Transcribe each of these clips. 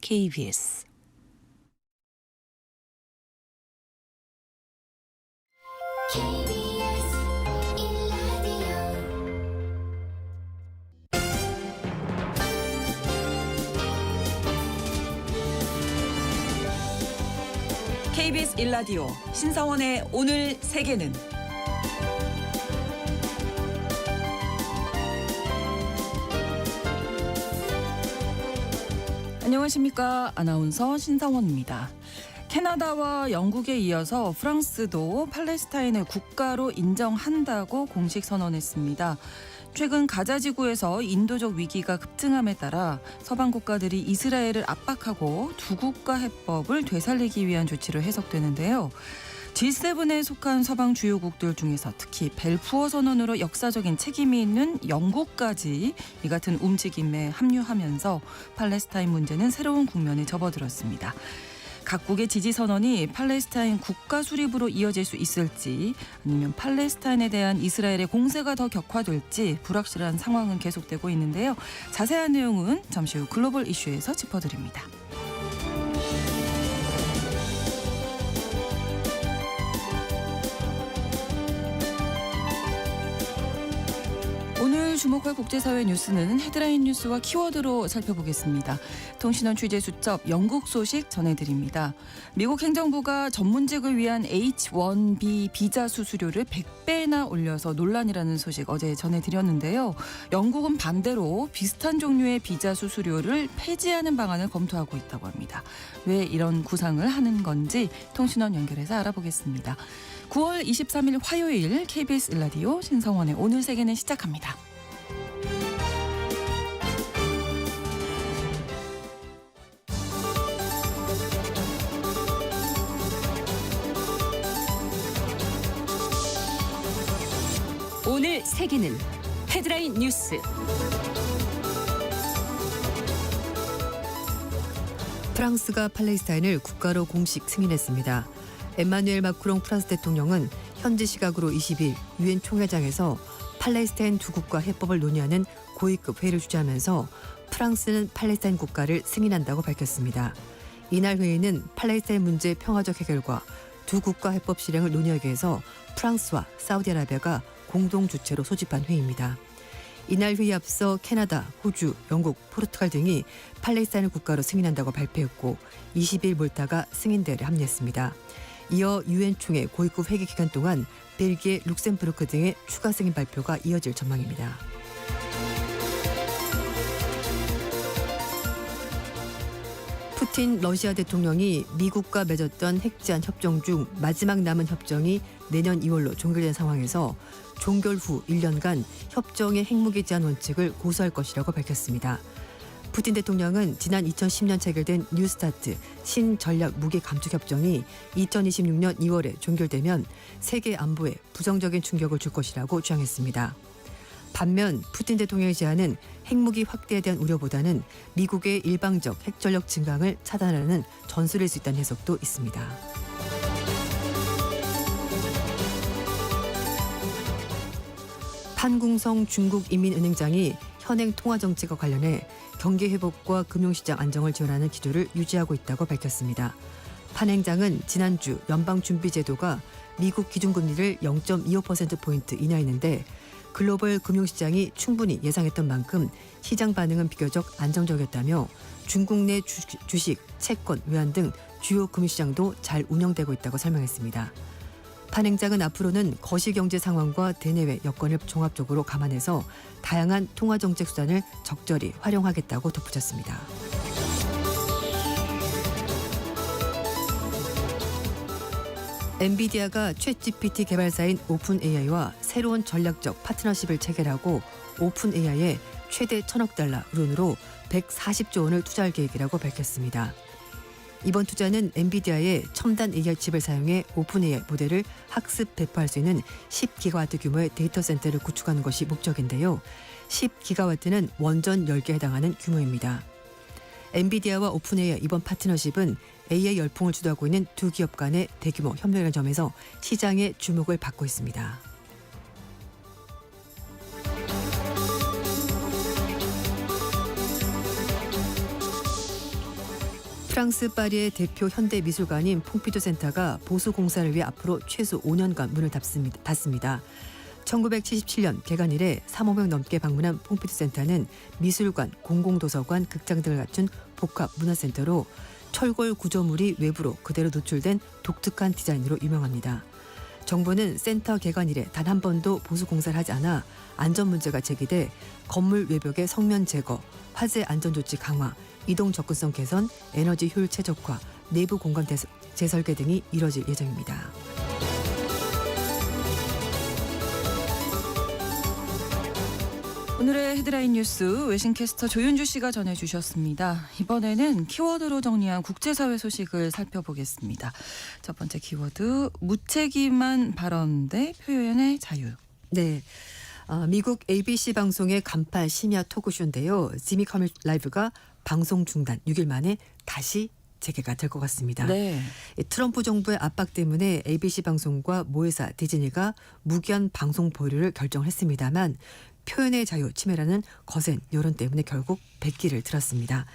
KBS KBS 1라디오 KBS 1라디오 신성원의 오늘 세계는 안녕하십니까. 아나운서 신성원입니다. 캐나다와 영국에 이어서 프랑스도 팔레스타인을 국가로 인정한다고 공식 선언했습니다. 최근 가자 지구에서 인도적 위기가 급증함에 따라 서방 국가들이 이스라엘을 압박하고 두 국가 해법을 되살리기 위한 조치로 해석되는데요. G7에 속한 서방 주요국들 중에서 특히 벨푸어 선언으로 역사적인 책임이 있는 영국까지 이 같은 움직임에 합류하면서 팔레스타인 문제는 새로운 국면에 접어들었습니다. 각국의 지지 선언이 팔레스타인 국가 수립으로 이어질 수 있을지 아니면 팔레스타인에 대한 이스라엘의 공세가 더 격화될지 불확실한 상황은 계속되고 있는데요. 자세한 내용은 잠시 후 글로벌 이슈에서 짚어드립니다. 오늘 주목할 국제사회 뉴스는 헤드라인 뉴스와 키워드로 살펴보겠습니다. 통신원 취재 수첩 영국 소식 전해드립니다. 미국 행정부가 전문직을 위한 H-1B 비자 수수료를 100배나 올려서 논란이라는 소식 어제 전해드렸는데요. 영국은 반대로 비슷한 종류의 비자 수수료를 폐지하는 방안을 검토하고 있다고 합니다. 왜 이런 구상을 하는 건지 통신원 연결해서 알아보겠습니다. 9월 23일 화요일 KBS 1라디오 신성원의 오늘 세계는 시작합니다. 오늘 세계는 헤드라인 뉴스. 프랑스가 팔레스타인을 국가로 공식 승인했습니다. 엠마누엘 마크롱 프랑스 대통령은 현지 시각으로 20일 유엔 총회장에서 팔레스타인 두 국가 해법을 논의하는 고위급 회의를 주재하면서 프랑스는 팔레스타인 국가를 승인한다고 밝혔습니다. 이날 회의는 팔레스타인 문제 평화적 해결과 두 국가 해법 실행을 논의하기 위해서 프랑스와 사우디아라비아가 공동 주최로 소집한 회의입니다. 이날 회의 앞서 캐나다, 호주, 영국, 포르투갈 등이 팔레스타인을 국가로 승인한다고 발표했고 20일 몰타가 승인대회에 합류했습니다. 이어 유엔 총회 고위급 회기 기간 동안 벨기에, 룩셈부르크 등의 추가 승인 발표가 이어질 전망입니다. 푸틴 러시아 대통령이 미국과 맺었던 핵제한 협정 중 마지막 남은 협정이 내년 2월로 종결된 상황에서 종결 후 1년간 협정의 핵무기 제한 원칙을 고수할 것이라고 밝혔습니다. 푸틴 대통령은 지난 2010년 체결된 뉴스타트 신전략 무기 감축 협정이 2026년 2월에 종결되면 세계 안보에 부정적인 충격을 줄 것이라고 주장했습니다. 반면 푸틴 대통령의 제안은 핵무기 확대에 대한 우려보다는 미국의 일방적 핵전력 증강을 차단하는 전술일 수 있다는 해석도 있습니다. 판궁성 중국인민은행장이 현행 통화정책과 관련해 경기 회복과 금융시장 안정을 지원하는 기조를 유지하고 있다고 밝혔습니다. 판 행장은 지난주 연방준비제도가 미국 기준금리를 0.25%포인트 인하했는데 글로벌 금융시장이 충분히 예상했던 만큼 시장 반응은 비교적 안정적이었다며 중국 내 주식, 채권, 외환 등 주요 금융시장도 잘 운영되고 있다고 설명했습니다. 판 행장은 앞으로는 거시경제 상황과 대내외 여건을 종합적으로 감안해서 다양한 통화정책 수단을 적절히 활용하겠다고 덧붙였습니다. 엔비디아가 챗GPT 개발사인 오픈AI와 새로운 전략적 파트너십을 체결하고 오픈AI에 최대 1,000억 달러 룬으로 140조 원을 투자할 계획이라고 밝혔습니다. 이번 투자는 엔비디아의 첨단 AI 칩을 사용해 오픈AI 모델을 학습 배포할 수 있는 10기가와트 규모의 데이터 센터를 구축하는 것이 목적인데요. 10기가와트는 원전 10개에 해당하는 규모입니다. 엔비디아와 오픈AI 이번 파트너십은 AI 열풍을 주도하고 있는 두 기업 간의 대규모 협력이라는 점에서 시장의 주목을 받고 있습니다. 프랑스 파리의 대표 현대 미술관인 퐁피두 센터가 보수 공사를 위해 앞으로 최소 5년간 문을 닫습니다. 1977년 개관 이래 3억 명 넘게 방문한 퐁피두 센터는 미술관, 공공도서관, 극장 등을 갖춘 복합 문화센터로 철골 구조물이 외부로 그대로 노출된 독특한 디자인으로 유명합니다. 정부는 센터 개관 이래 단 한 번도 보수 공사를 하지 않아 안전 문제가 제기돼 건물 외벽의 성면 제거, 화재 안전 조치 강화, 이동 접근성 개선, 에너지 효율 최적화, 내부 공간 재설계 등이 이뤄질 예정입니다. 오늘의 헤드라인 뉴스 외신캐스터 조윤주 씨가 전해주셨습니다. 이번에는 키워드로 정리한 국제사회 소식을 살펴보겠습니다. 첫 번째 키워드 무책임한 발언 대 표현의 자유. 네. 미국 ABC 방송의 간판 심야 토크쇼인데요. 지미 커밀 라이브가 방송 중단 6일 만에 다시 재개가 될 것 같습니다. 네. 트럼프 정부의 압박 때문에 ABC 방송과 모회사 디즈니가 무기한 방송 보류를 결정했습니다만 표현의 자유 침해라는 거센 여론 때문에 결국 백기를 들었습니다.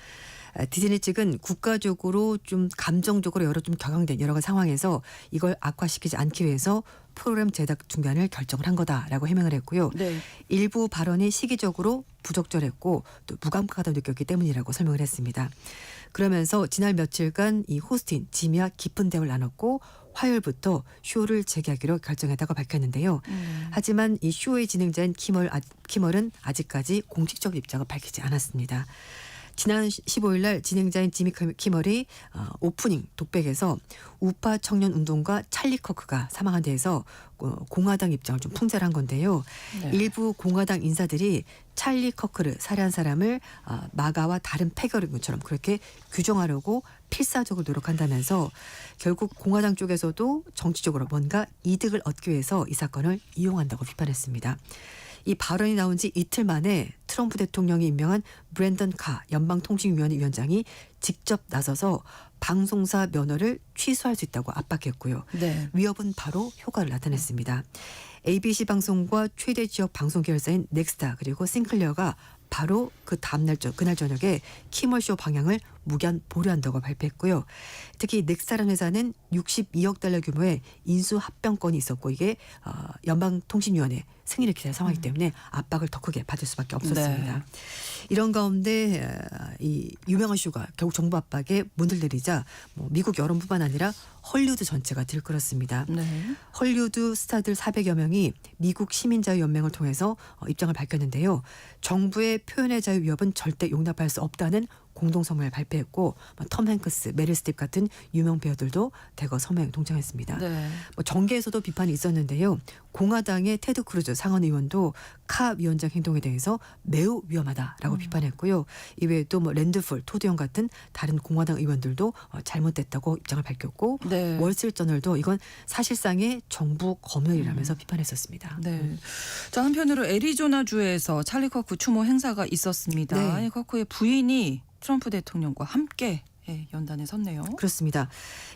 디즈니 측은 국가적으로 좀 감정적으로 좀 격앙된 여러 가지 상황에서 이걸 악화시키지 않기 위해서 프로그램 제작 중단을 결정을 한 거다라고 해명을 했고요. 네. 일부 발언이 시기적으로 부적절했고 또 무감각하다고 느꼈기 때문이라고 설명을 했습니다. 그러면서 지난 며칠간 이 호스트인 지미와 깊은 대화를 나눴고 화요일부터 쇼를 재개하기로 결정했다고 밝혔는데요. 하지만 이 쇼의 진행자인 키멀은 아직까지 공식적 입장을 밝히지 않았습니다. 지난 15일 날 진행자인 지미 키멀이 오프닝 독백에서 우파 청년 운동가 찰리 커크가 사망한 데에서 공화당 입장을 좀 풍자를 한 건데요. 네. 일부 공화당 인사들이 찰리 커크를 살해한 사람을 마가와 다른 패거리군처럼 그렇게 규정하려고 필사적으로 노력한다면서 결국 공화당 쪽에서도 정치적으로 뭔가 이득을 얻기 위해서 이 사건을 이용한다고 비판했습니다. 이 발언이 나온 지 이틀 만에 트럼프 대통령이 임명한 브랜던 카 연방통신위원회 위원장이 직접 나서서 방송사 면허를 취소할 수 있다고 압박했고요. 네. 위협은 바로 효과를 나타냈습니다. ABC 방송과 최대 지역 방송 계열사인 넥스타 그리고 싱클리어가 바로 그 다음날 그날 저녁에 키멀쇼 방향을 무기한 보류한다고 발표했고요. 특히 넥스타라는 회사는 62억 달러 규모의 인수 합병권이 있었고 이게 연방통신위원회 승인을 기다린 상황이기 때문에 압박을 더 크게 받을 수밖에 없었습니다. 네. 이런 가운데 이 유명한 쇼가 결국 정부 압박에 문을 내리자 미국 여론뿐만 아니라 헐리우드 전체가 들끓었습니다. 네. 헐리우드 스타들 400여 명이 미국 시민자유연맹을 통해서 입장을 밝혔는데요. 정부의 표현의 자유 위협은 절대 용납할 수 없다는 공동성명을 발표했고 톰 행크스, 메릴 스트립 같은 유명 배우들도 대거 서명에 동참했습니다. 네. 정계에서도 비판이 있었는데요. 공화당의 테드 크루즈 상원의원도 카 위원장 행동에 대해서 매우 위험하다라고 비판했고요. 이외에도 랜드풀, 토드영 같은 다른 공화당 의원들도 잘못됐다고 입장을 밝혔고 네. 월스트리트저널도 이건 사실상의 정부 검열이라면서 비판했었습니다. 네. 자, 한편으로 애리조나주에서 찰리 커크 추모 행사가 있었습니다. 네. 이 커크의 부인이 트럼프 대통령과 함께 연단에 섰네요. 그렇습니다.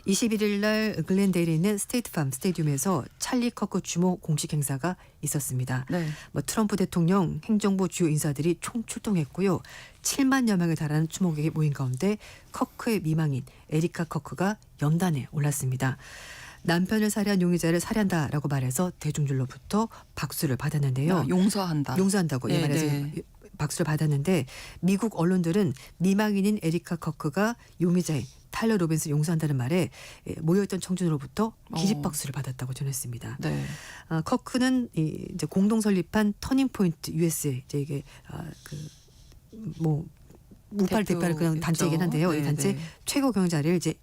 21일 날 글렌데일에 있는 스테이트팜 스테디움에서 찰리 커크 추모 공식 행사가 있었습니다. 네. 트럼프 대통령, 행정부 주요 인사들이 총 출동했고요. 7만여 명에 달하는 추모객이 모인 가운데 커크의 미망인 에리카 커크가 연단에 올랐습니다. 남편을 살해한 용의자를 살해한다라고 말해서 대중들로부터 박수를 받았는데요. 용서한다. 용서한다고 네, 말해서 네. 박수를 받았는데 미국 언론들은 미망인인 에리카 커크가 용의자인 타일러 로빈스 용서한다는 말에 모여있던 청중으로부터 기립박수를 받았다고 전했습니다. 네. 커크는 이제 공동 설립한 터닝 포인트 USA 이게 우팔 대표를 그런 단체이긴 한데요. 네, 이 단체 네. 최고 경영자를 이제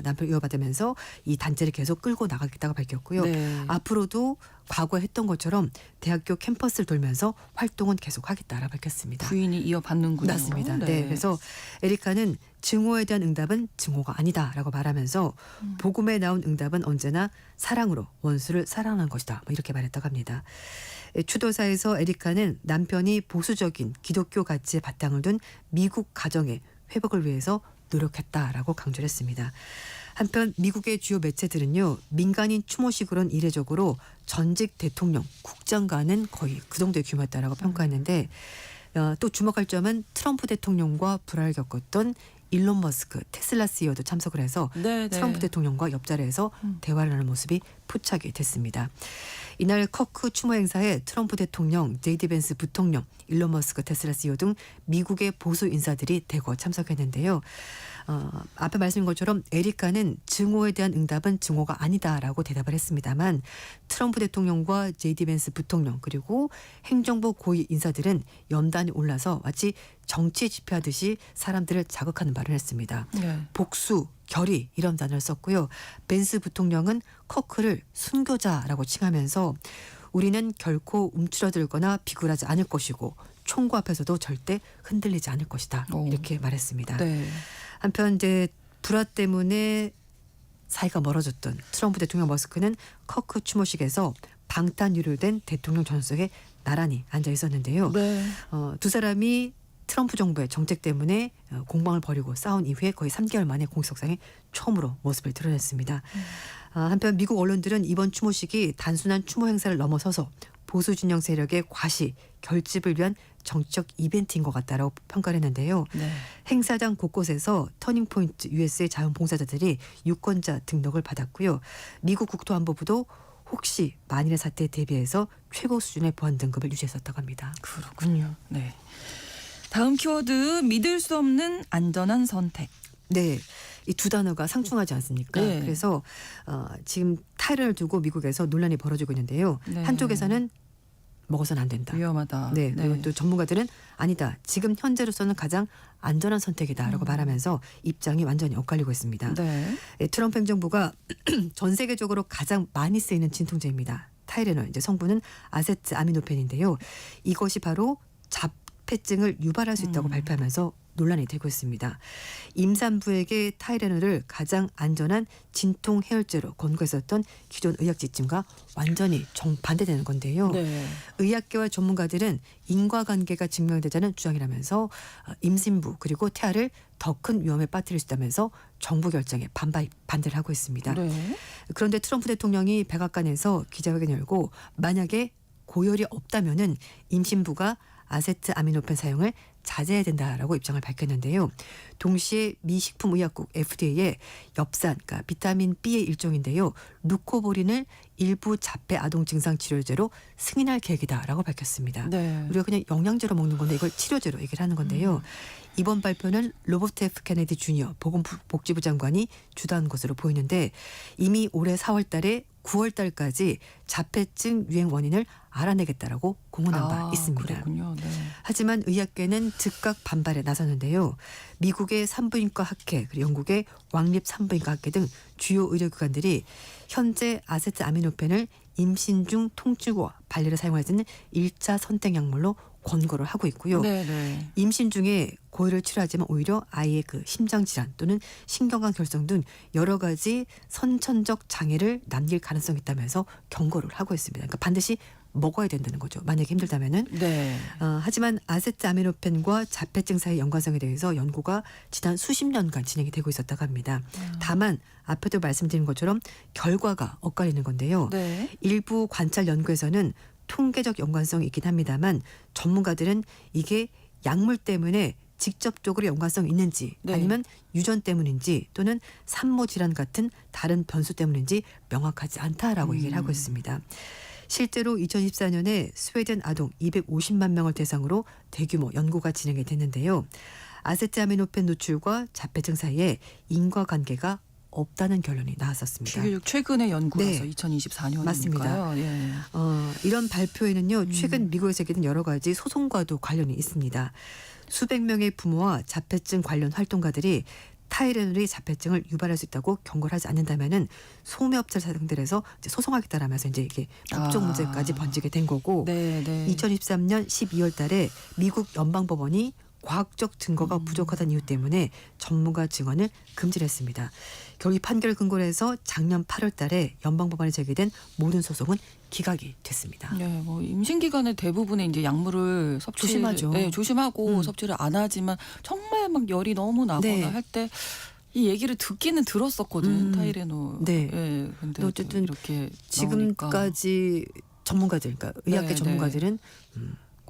남편 이어받으면서 이 단체를 계속 끌고 나가겠다고 밝혔고요. 네. 앞으로도 과거에 했던 것처럼 대학교 캠퍼스를 돌면서 활동은 계속하겠다라 밝혔습니다. 부인이 이어받는군요. 맞습니다. 네. 그래서 에리카는 증오에 대한 응답은 증오가 아니다라고 말하면서 복음에 나온 응답은 언제나 사랑으로 원수를 사랑하는 것이다. 이렇게 말했다고 합니다. 추도사에서 에리카는 남편이 보수적인 기독교 가치에 바탕을 둔 미국 가정의 회복을 위해서 노력했다라고 강조를 했습니다. 한편 미국의 주요 매체들은요. 민간인 추모식으로는 이례적으로 전직 대통령, 국장과는 거의 그 정도의 규모였다라고 평가했는데 또 주목할 점은 트럼프 대통령과 불화를 겪었던 일론 머스크 테슬라 CEO도 참석을 해서 네, 트럼프 대통령과 옆자리에서 대화를 하는 모습이 포착이 됐습니다. 이날 커크 추모 행사에 트럼프 대통령, 제이디 벤스 부통령, 일론 머스크 테슬라 CEO 등 미국의 보수 인사들이 대거 참석했는데요. 앞에 말씀인 것처럼 에리카는 증오에 대한 응답은 증오가 아니다라고 대답을 했습니다만 트럼프 대통령과 제이디 벤스 부통령 그리고 행정부 고위 인사들은 연단이 올라서 마치 정치 집회하듯이 사람들을 자극하는 말을 했습니다. 네. 복수, 결의 이런 단어를 썼고요. 벤스 부통령은 커크를 순교자라고 칭하면서 우리는 결코 움츠러들거나 비굴하지 않을 것이고 총구 앞에서도 절대 흔들리지 않을 것이다. 오. 이렇게 말했습니다. 네. 한편 이제 불화 때문에 사이가 멀어졌던 트럼프 대통령 머스크는 커크 추모식에서 방탄유리로 된 대통령 전석에 나란히 앉아 있었는데요. 네. 두 사람이 트럼프 정부의 정책 때문에 공방을 벌이고 싸운 이후에 거의 3개월 만에 공식석상에 처음으로 모습을 드러냈습니다. 한편 미국 언론들은 이번 추모식이 단순한 추모 행사를 넘어서서 보수 진영 세력의 과시, 결집을 위한 정치적 이벤트인 것 같다라고 평가를 했는데요. 네. 행사장 곳곳에서 터닝포인트 USA 자원봉사자들이 유권자 등록을 받았고요. 미국 국토안보부도 혹시 만일의 사태에 대비해서 최고 수준의 보안 등급을 유지했었다고 합니다. 그렇군요. 네. 다음 키워드 믿을 수 없는 안전한 선택. 네. 이 두 단어가 상충하지 않습니까? 네. 그래서 지금 타이런을 두고 미국에서 논란이 벌어지고 있는데요. 네. 한쪽에서는 먹어서는 안 된다. 위험하다. 네. 그리고 또 전문가들은 아니다. 지금 현재로서는 가장 안전한 선택이다라고 말하면서 입장이 완전히 엇갈리고 있습니다. 네. 트럼프 행정부가 전 세계적으로 가장 많이 쓰이는 진통제입니다. 타이레놀, 이제 성분은 아세트 아미노펜인데요. 이것이 바로 자폐증을 유발할 수 있다고 발표하면서 논란이 되고 있습니다. 임산부에게 타이레놀을 가장 안전한 진통 해열제로 권고했었던 기존 의학 지침과 완전히 정반대되는 건데요. 네. 의학계와 전문가들은 인과관계가 증명되자는 주장이라면서 임신부 그리고 태아를 더 큰 위험에 빠뜨릴 수 있다면서 정부 결정에 반대를 하고 있습니다. 네. 그런데 트럼프 대통령이 백악관에서 기자회견을 열고 만약에 고열이 없다면은 임신부가 아세트 아미노펜 사용을 자제해야 된다라고 입장을 밝혔는데요. 동시에 미 식품의약국 FDA에 엽산, 그러니까 비타민 B의 일종인데요. 루코보린을 일부 자폐 아동 증상 치료제로 승인할 계획이다라고 밝혔습니다. 네. 우리가 그냥 영양제로 먹는 건데 이걸 치료제로 얘기를 하는 건데요. 이번 발표는 로버트 F 케네디 주니어 보건복지부 장관이 주도한 것으로 보이는데 이미 올해 4월 달에 9월 달까지 자폐증 유행 원인을 알아내겠다라고 공언한 바 있습니다. 그렇군요. 네. 하지만 의학계는 즉각 반발에 나섰는데요. 미국의 산부인과 학회 그리고 영국의 왕립 산부인과 학회 등 주요 의료기관들이 현재 아세트 아미노펜을 임신 중 통증과 발열에 사용할 수 있는 1차 선택 약물로 권고를 하고 있고요. 네. 임신 중에 고열을 치료하지만 오히려 아이의 그 심장 질환 또는 신경관 결성 등 여러 가지 선천적 장애를 남길 가능성이 있다면서 경고를 하고 있습니다. 그러니까 반드시 먹어야 된다는 거죠. 만약에 힘들다면은. 네. 하지만 아세트 아미노펜과 자폐증 사이의 연관성에 대해서 연구가 지난 수십 년간 진행이 되고 있었다고 합니다. 다만 앞에도 말씀드린 것처럼 결과가 엇갈리는 건데요. 네. 일부 관찰 연구에서는 통계적 연관성이 있긴 합니다만 전문가들은 이게 약물 때문에 직접적으로 연관성이 있는지 네. 아니면 유전 때문인지 또는 산모 질환 같은 다른 변수 때문인지 명확하지 않다라고 얘기를 하고 있습니다. 실제로 2014년에 스웨덴 아동 250만 명을 대상으로 대규모 연구가 진행이 됐는데요. 아세트아미노펜 노출과 자폐증 사이에 인과관계가 없다는 결론이 나왔었습니다. 최근의 연구라서 네. 2024년이니까요. 맞습니다. 예. 이런 발표에는요. 최근 미국에서 있는 여러 가지 소송과도 관련이 있습니다. 수백 명의 부모와 자폐증 관련 활동가들이 타이레놀이 자폐증을 유발할 수 있다고 경고를 하지 않는다면은 소매업체 상대에서 소송하겠다라면서 이제 이게 법적 문제까지 번지게 된 거고 네. 2013년 12월달에 미국 연방법원이 과학적 증거가 부족하다는 이유 때문에 전문가 증언을 금지했습니다. 결국 이 판결을 근거로 해서 작년 8월달에 연방법원에 제기된 모든 소송은 기각이 됐습니다. 네, 뭐 임신 기간에 대부분의 이제 약물을 조심하죠. 네, 조심하고 섭취를 안 하지만 정말 막 열이 너무 나거나 네. 할 때 이 얘기를 듣기는 들었었거든. 타이레놀. 네. 예, 근데 어쨌든 이렇게 지금까지 전문가들, 그러니까 의학계 네, 전문가들은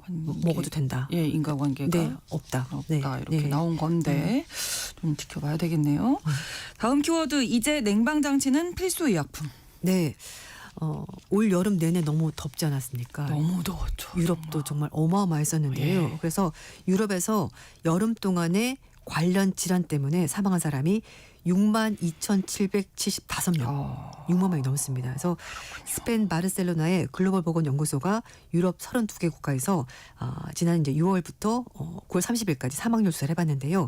먹어도 된다. 예, 인과관계가 네, 없다. 없다 이렇게 네. 나온 건데 좀 지켜봐야 되겠네요. 다음 키워드 이제 냉방장치는 필수 의약품. 네. 올 여름 내내 너무 덥지 않았습니까? 너무 더웠죠. 유럽도 정말 어마어마했었는데요. 예. 그래서 유럽에서 여름 동안에 관련 질환 때문에 사망한 사람이 62,775명, 6만 명이 넘습니다. 그래서 스페인 바르셀로나의 글로벌 보건 연구소가 유럽 32개 국가에서 지난 이제 6월부터 9월 30일까지 사망률 조사를 해봤는데요.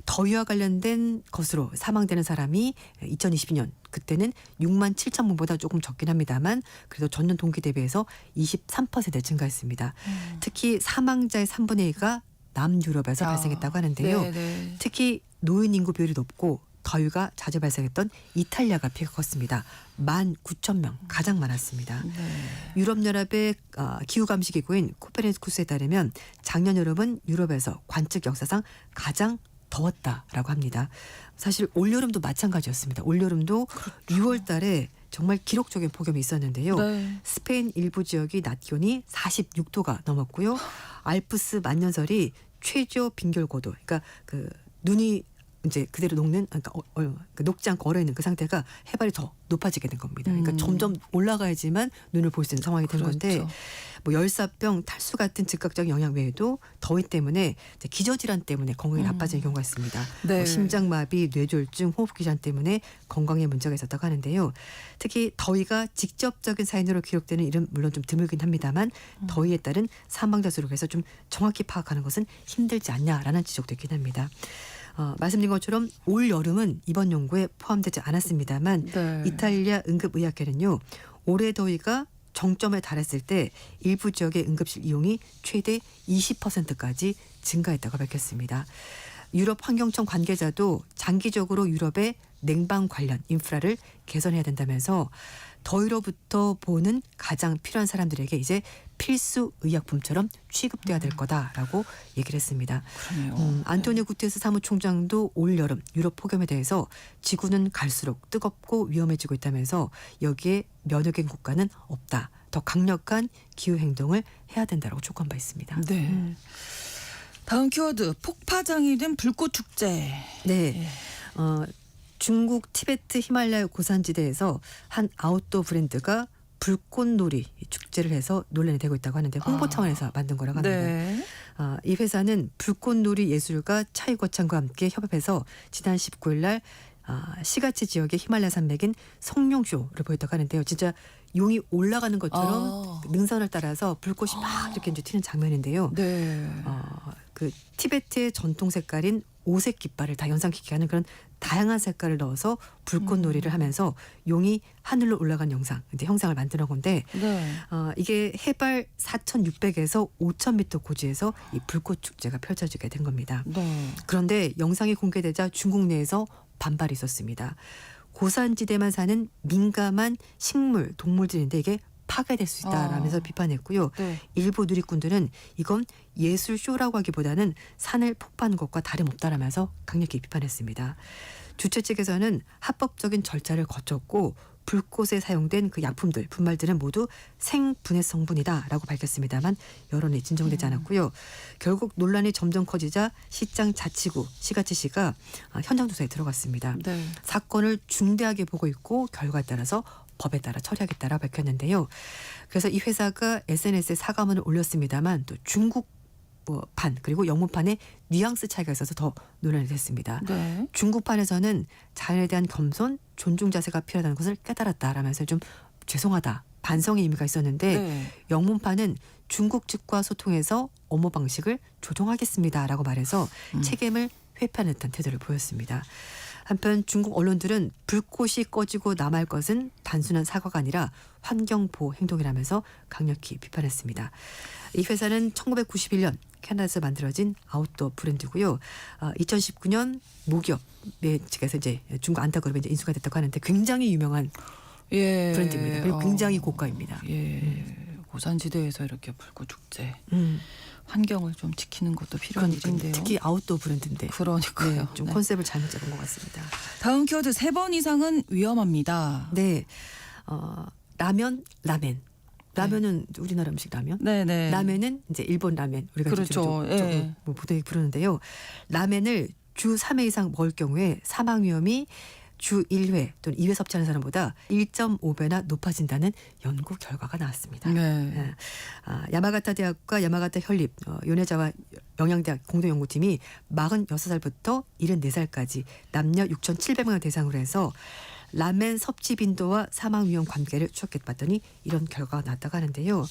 더위와 관련된 것으로 사망되는 사람이 2022년 그때는 6만 7천 명보다 조금 적긴 합니다만 그래도 전년 동기 대비해서 23% 증가했습니다. 특히 사망자의 3분의 2가 남유럽에서 발생했다고 하는데요. 네네. 특히 노인 인구 비율이 높고 더위가 자주 발생했던 이탈리아가 피해가 컸습니다. 19,000명 가장 많았습니다. 네. 유럽연합의 기후감시기구인 코페르니쿠스에 따르면 작년 여름은 유럽에서 관측 역사상 가장 더웠다라고 합니다. 사실 올여름도 마찬가지였습니다. 올여름도 6월 달에 정말 기록적인 폭염이 있었는데요. 네. 스페인 일부 지역이 낮 기온이 46도가 넘었고요. 알프스 만년설이 최저 빈결 고도, 그러니까 그 눈이 이제 그대로 녹는, 그러니까 녹지 않고 얼어 있는 그 상태가 해발이 더 높아지게 된 겁니다. 그러니까 점점 올라가야지만 눈을 볼 수 있는 상황이 된 건데, 그렇죠. 뭐 열사병, 탈수 같은 즉각적인 영향 외에도 더위 때문에 이제 기저질환 때문에 건강이 나빠지는 경우가 있습니다. 네. 뭐 심장마비, 뇌졸중, 호흡기관 때문에 건강에 문제가 있었다고 하는데요. 특히 더위가 직접적인 사인으로 기록되는 일은 물론 좀 드물긴 합니다만 더위에 따른 사망자 수로 해서 좀 정확히 파악하는 것은 힘들지 않냐라는 지적도 있긴 합니다. 말씀드린 것처럼 올 여름은 이번 연구에 포함되지 않았습니다만 네. 이탈리아 응급의학회는요. 올해 더위가 정점에 달했을 때 일부 지역의 응급실 이용이 최대 20%까지 증가했다고 밝혔습니다. 유럽 환경청 관계자도 장기적으로 유럽의 냉방 관련 인프라를 개선해야 된다면서 더위로부터 보는 가장 필요한 사람들에게 이제 필수 의약품처럼 취급돼야 될 거다라고 얘기를 했습니다. 그러네요. 안토니오 구테스 사무총장도 올 여름 유럽 폭염에 대해서 지구는 갈수록 뜨겁고 위험해지고 있다면서 여기에 면역인 국가는 없다. 더 강력한 기후 행동을 해야 된다라고 촉구한 바 있습니다. 네. 다음 키워드 폭파장이 된 불꽃 축제. 네. 중국 티베트 히말라야 고산지대에서 한 아웃도어 브랜드가 불꽃놀이 축제를 해서 논란이 되고 있다고 하는데 홍보 차원에서 만든 거라고 합니다. 네. 이 회사는 불꽃놀이 예술가 차이거창과 함께 협업해서 지난 19일 날 시가치 지역의 히말라야 산맥인 성룡쇼를 보였다고 하는데요. 진짜 용이 올라가는 것처럼 능선을 따라서 불꽃이 막 이렇게 이제 튀는 장면인데요. 네. 그 티베트의 전통 색깔인 오색 깃발을 다 연상케 하는 그런 다양한 색깔을 넣어서 불꽃놀이를 하면서 용이 하늘로 올라간 이제 형상을 만드는 건데 네. 이게 해발 4,600에서 5,000m 고지에서 이 불꽃 축제가 펼쳐지게 된 겁니다. 네. 그런데 영상이 공개되자 중국 내에서 반발이 있었습니다. 고산지대만 사는 민감한 식물, 동물들인데 이게 파괴될 수 있다라면서 비판했고요. 네. 일부 누리꾼들은 이건 예술 쇼라고 하기보다는 산을 폭파하는 것과 다름없다라면서 강력히 비판했습니다. 주최 측에서는 합법적인 절차를 거쳤고 불꽃에 사용된 그 약품들, 분말들은 모두 생분해 성분이다라고 밝혔습니다만 여론이 진정되지 않았고요. 결국 논란이 점점 커지자 시장 자치구 시가치시가 현장 조사에 들어갔습니다. 네. 사건을 중대하게 보고 있고 결과에 따라서 법에 따라 처리하겠다라고 밝혔는데요. 그래서 이 회사가 SNS에 사과문을 올렸습니다만 또 중국 판 그리고 영문판에 뉘앙스 차이가 있어서 더 논란이 됐습니다. 네. 중국판에서는 자연에 대한 겸손, 존중 자세가 필요하다는 것을 깨달았다라면서 좀 죄송하다, 반성의 의미가 있었는데 네. 영문판은 중국 측과 소통해서 업무 방식을 조정하겠습니다라고 말해서 책임을 회피하는 듯한 태도를 보였습니다. 한편 중국 언론들은 불꽃이 꺼지고 남아할 것은 단순한 사과가 아니라 환경보호 행동이라면서 강력히 비판했습니다. 이 회사는 1991년 캐나다에서 만들어진 아웃도어 브랜드고요. 2019년 모기업의 측에서 이제 중국 안타그룹에 이제 인수가 됐다고 하는데 굉장히 유명한 브랜드입니다. 그리고 굉장히 고가입니다. 예. 고산지대에서 이렇게 불꽃 축제. 음. 환경을 좀 지키는 것도 필요한 일인데요. 특히 아웃도어 브랜드인데. 그러니까요. 네, 좀 네. 컨셉을 잘못 잡은 것 같습니다. 다음 키워드 3번 이상은 위험합니다. 네, 라면, 라멘. 라면은 우리나라 음식 라면. 네네. 라멘은 이제 일본 라멘 우리가 그렇죠. 예. 뭐 보통 부르는데요. 라멘을 주 3회 이상 먹을 경우에 사망 위험이 주 1회 또는 2회 섭취하는 사람보다 1.5배나 높아진다는 연구 결과가 나왔습니다. 네. 예. 야마가타 대학과 야마가타 현립 요네자와 영양대학 공동연구팀이 46살부터 74살까지 남녀 6,700명을 대상으로 해서 라멘 섭취 빈도와 사망 위험 관계를 추적해봤더니 이런 결과가 나왔다고 하는데요.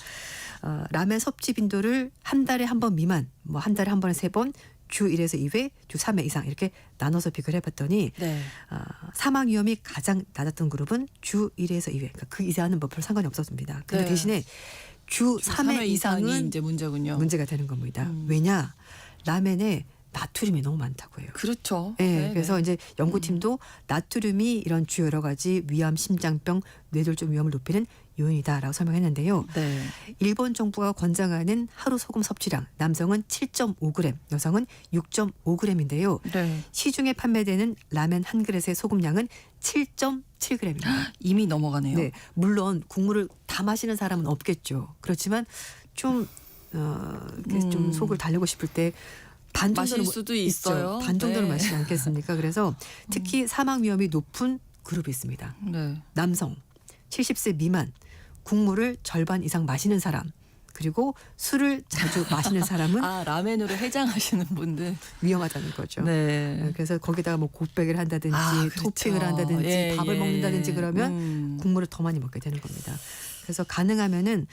라멘 섭취 빈도를 한 달에 한 번 미만, 뭐 한 달에 한 번에 3번, 주 1에서 2회, 주 3회 이상 이렇게 나눠서 비교를 해봤더니 네. 사망 위험이 가장 낮았던 그룹은 주 1에서 2회, 그러니까 그 이상은 뭐 별 상관이 없었습니다. 근데 네. 대신에 주 3회 이상이 이상은 이제 문제군요. 문제가 되는 겁니다. 왜냐? 라멘에 나트륨이 너무 많다고 해요. 그렇죠. 네, 네네. 그래서 이제 연구팀도 나트륨이 이런 주요 여러 가지 위암, 심장병, 뇌졸중 위험을 높이는 요인이다라고 설명했는데요. 네. 일본 정부가 권장하는 하루 소금 섭취량 남성은 7.5g, 여성은 6.5g인데요. 네. 시중에 판매되는 라면 한 그릇의 소금량은 7.7g입니다. 이미 넘어가네요. 네, 물론 국물을 다 마시는 사람은 없겠죠. 그렇지만 좀 좀 속을 달래고 싶을 때 반 마실 정도는 수도 있어요. 반 정도는 네. 마시지 않겠습니까? 그래서 특히 사망 위험이 높은 그룹이 있습니다. 네. 남성 70세 미만 국물을 절반 이상 마시는 사람 그리고 술을 자주 마시는 사람은 라멘으로 해장하시는 분들. 위험하다는 거죠. 네. 그래서 거기다가 뭐 곱빼기를 한다든지 그렇죠. 토핑을 한다든지 예, 밥을 예. 먹는다든지 그러면 국물을 더 많이 먹게 되는 겁니다. 그래서 가능하면은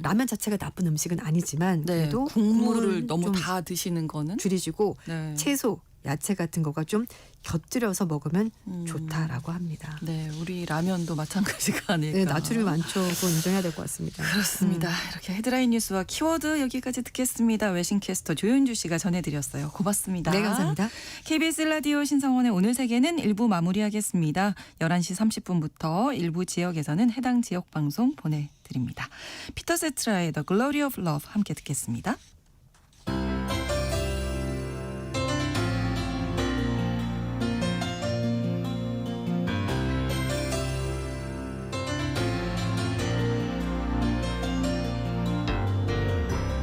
라면 자체가 나쁜 음식은 아니지만 네. 그래도 국물을 너무 좀 다 드시는 거는 줄이시고 네. 채소, 야채 같은 거가 좀 곁들여서 먹으면 음. 좋다라고 합니다. 네, 우리 라면도 마찬가지가 아닐까. 네, 나트륨이 많죠. 그거 인정해야 될 것 같습니다. 그렇습니다. 이렇게 헤드라인 뉴스와 키워드 여기까지 듣겠습니다. 외신캐스터 조윤주 씨가 전해드렸어요. 고맙습니다. 네, 감사합니다. KBS 라디오 신성원의 오늘 세계는 1부 마무리하겠습니다. 11시 30분부터 일부 지역에서는 해당 지역 방송 보내드립니다. 피터 세트라의 The Glory of Love 함께 듣겠습니다.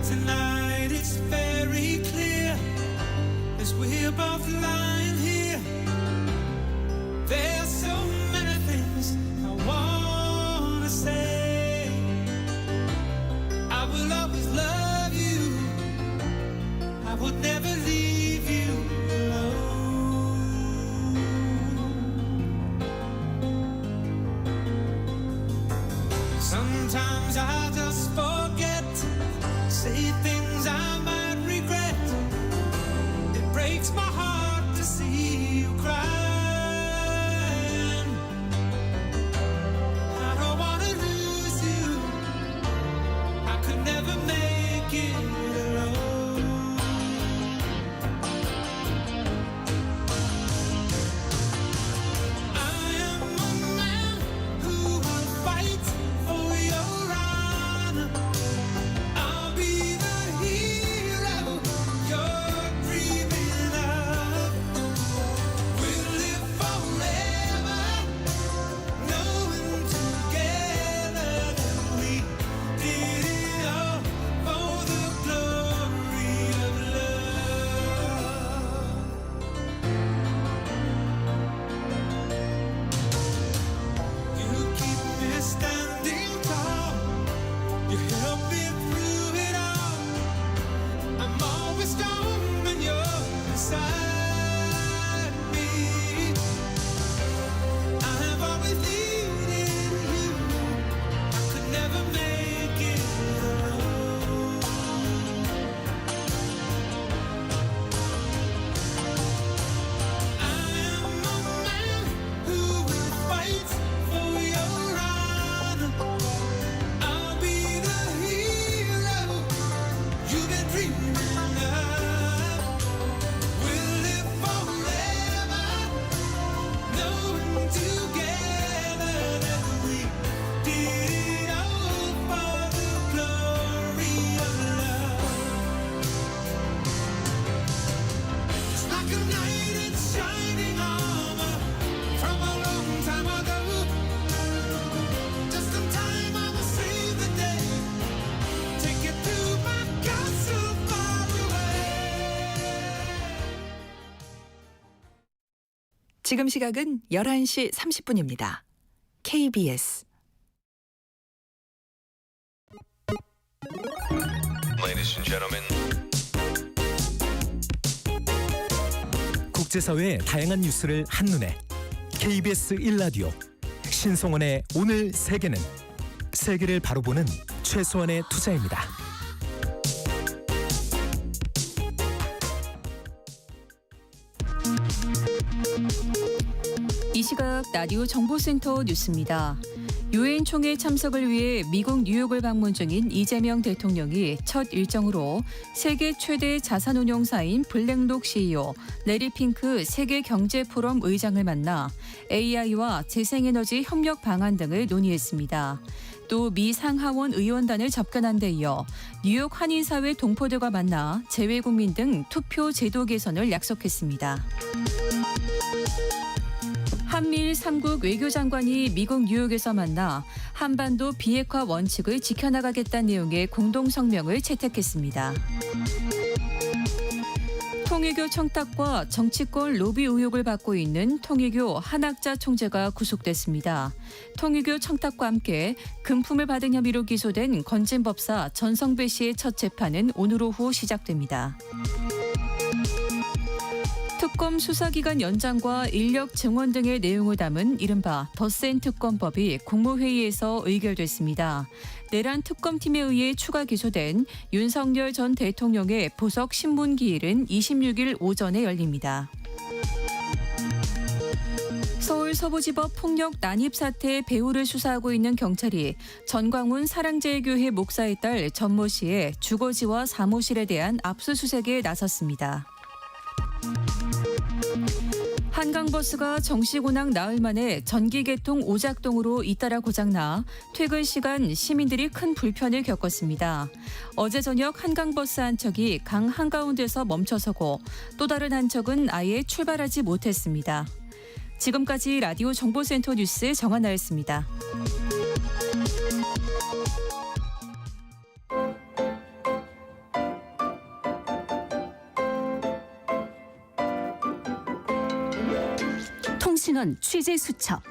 Tonight it's very clear as we're both lying here. There's so many things I wanna say. I will always love you. 지금 시각은 11시 30분입니다. KBS Ladies and gentlemen. 국제사회의 다양한 뉴스를 한눈에 KBS 1라디오 신성원의 오늘 세계는 세계를 바로 보는 최소한의 투자입니다. 이 시각 라디오 정보센터 뉴스입니다. 유엔 총회 참석을 위해 미국 뉴욕을 방문 중인 이재명 대통령이 첫 일정으로 세계 최대 자산운용사인 블랙록 CEO, 레리 핑크 세계경제포럼 의장을 만나 AI와 재생에너지 협력 방안 등을 논의했습니다. 또 미 상하원 의원단을 접견한 데 이어 뉴욕 한인사회 동포들과 만나 재외국민 등 투표 제도 개선을 약속했습니다. 한미일 3국 외교장관이 미국 뉴욕에서 만나 한반도 비핵화 원칙을 지켜나가겠다는 내용의 공동성명을 채택했습니다. 통일교 청탁과 정치권 로비 의혹을 받고 있는 통일교 한학자 총재가 구속됐습니다. 통일교 청탁과 함께 금품을 받은 혐의로 기소된 건진법사 전성배 씨의 첫 재판은 오늘 오후 시작됩니다. 특검 수사기간 연장과 인력 증원 등의 내용을 담은 이른바 덧센 특검법이 국무회의에서 의결됐습니다. 내란 특검팀에 의해 추가 기소된 윤석열 전 대통령의 보석 신문기일은 26일 오전에 열립니다. 서울 서부지법 폭력 난입 사태 배후를 수사하고 있는 경찰이 전광훈 사랑제일교회 목사의 딸 전모 씨의 주거지와 사무실에 대한 압수수색에 나섰습니다. 한강버스가 정시고장 나흘 만에 전기계통 오작동으로 잇따라 고장나 퇴근 시간 시민들이 큰 불편을 겪었습니다. 어제 저녁 한강버스 한 척이 강 한가운데서 멈춰서고 또 다른 한 척은 아예 출발하지 못했습니다. 지금까지 라디오 정보센터 뉴스 정한나였습니다. 통신원 취재 수첩.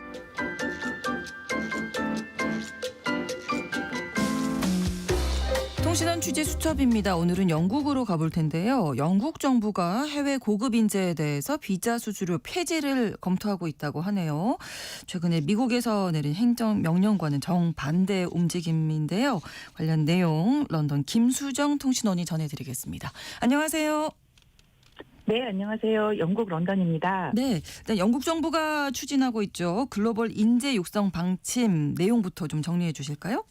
통신원 취재 수첩입니다. 오늘은 영국으로 가볼 텐데요. 영국 정부가 해외 고급 인재에 대해서 비자 수수료 폐지를 검토하고 있다고 하네요. 최근에 미국에서 내린 행정 명령과는 정반대 움직임인데요. 관련 내용 런던 김수정 통신원이 전해드리겠습니다. 안녕하세요. 네, 안녕하세요. 영국 런던입니다. 네, 일단 영국 정부가 추진하고 있죠. 글로벌 인재 육성 방침 내용부터 좀 정리해 주실까요?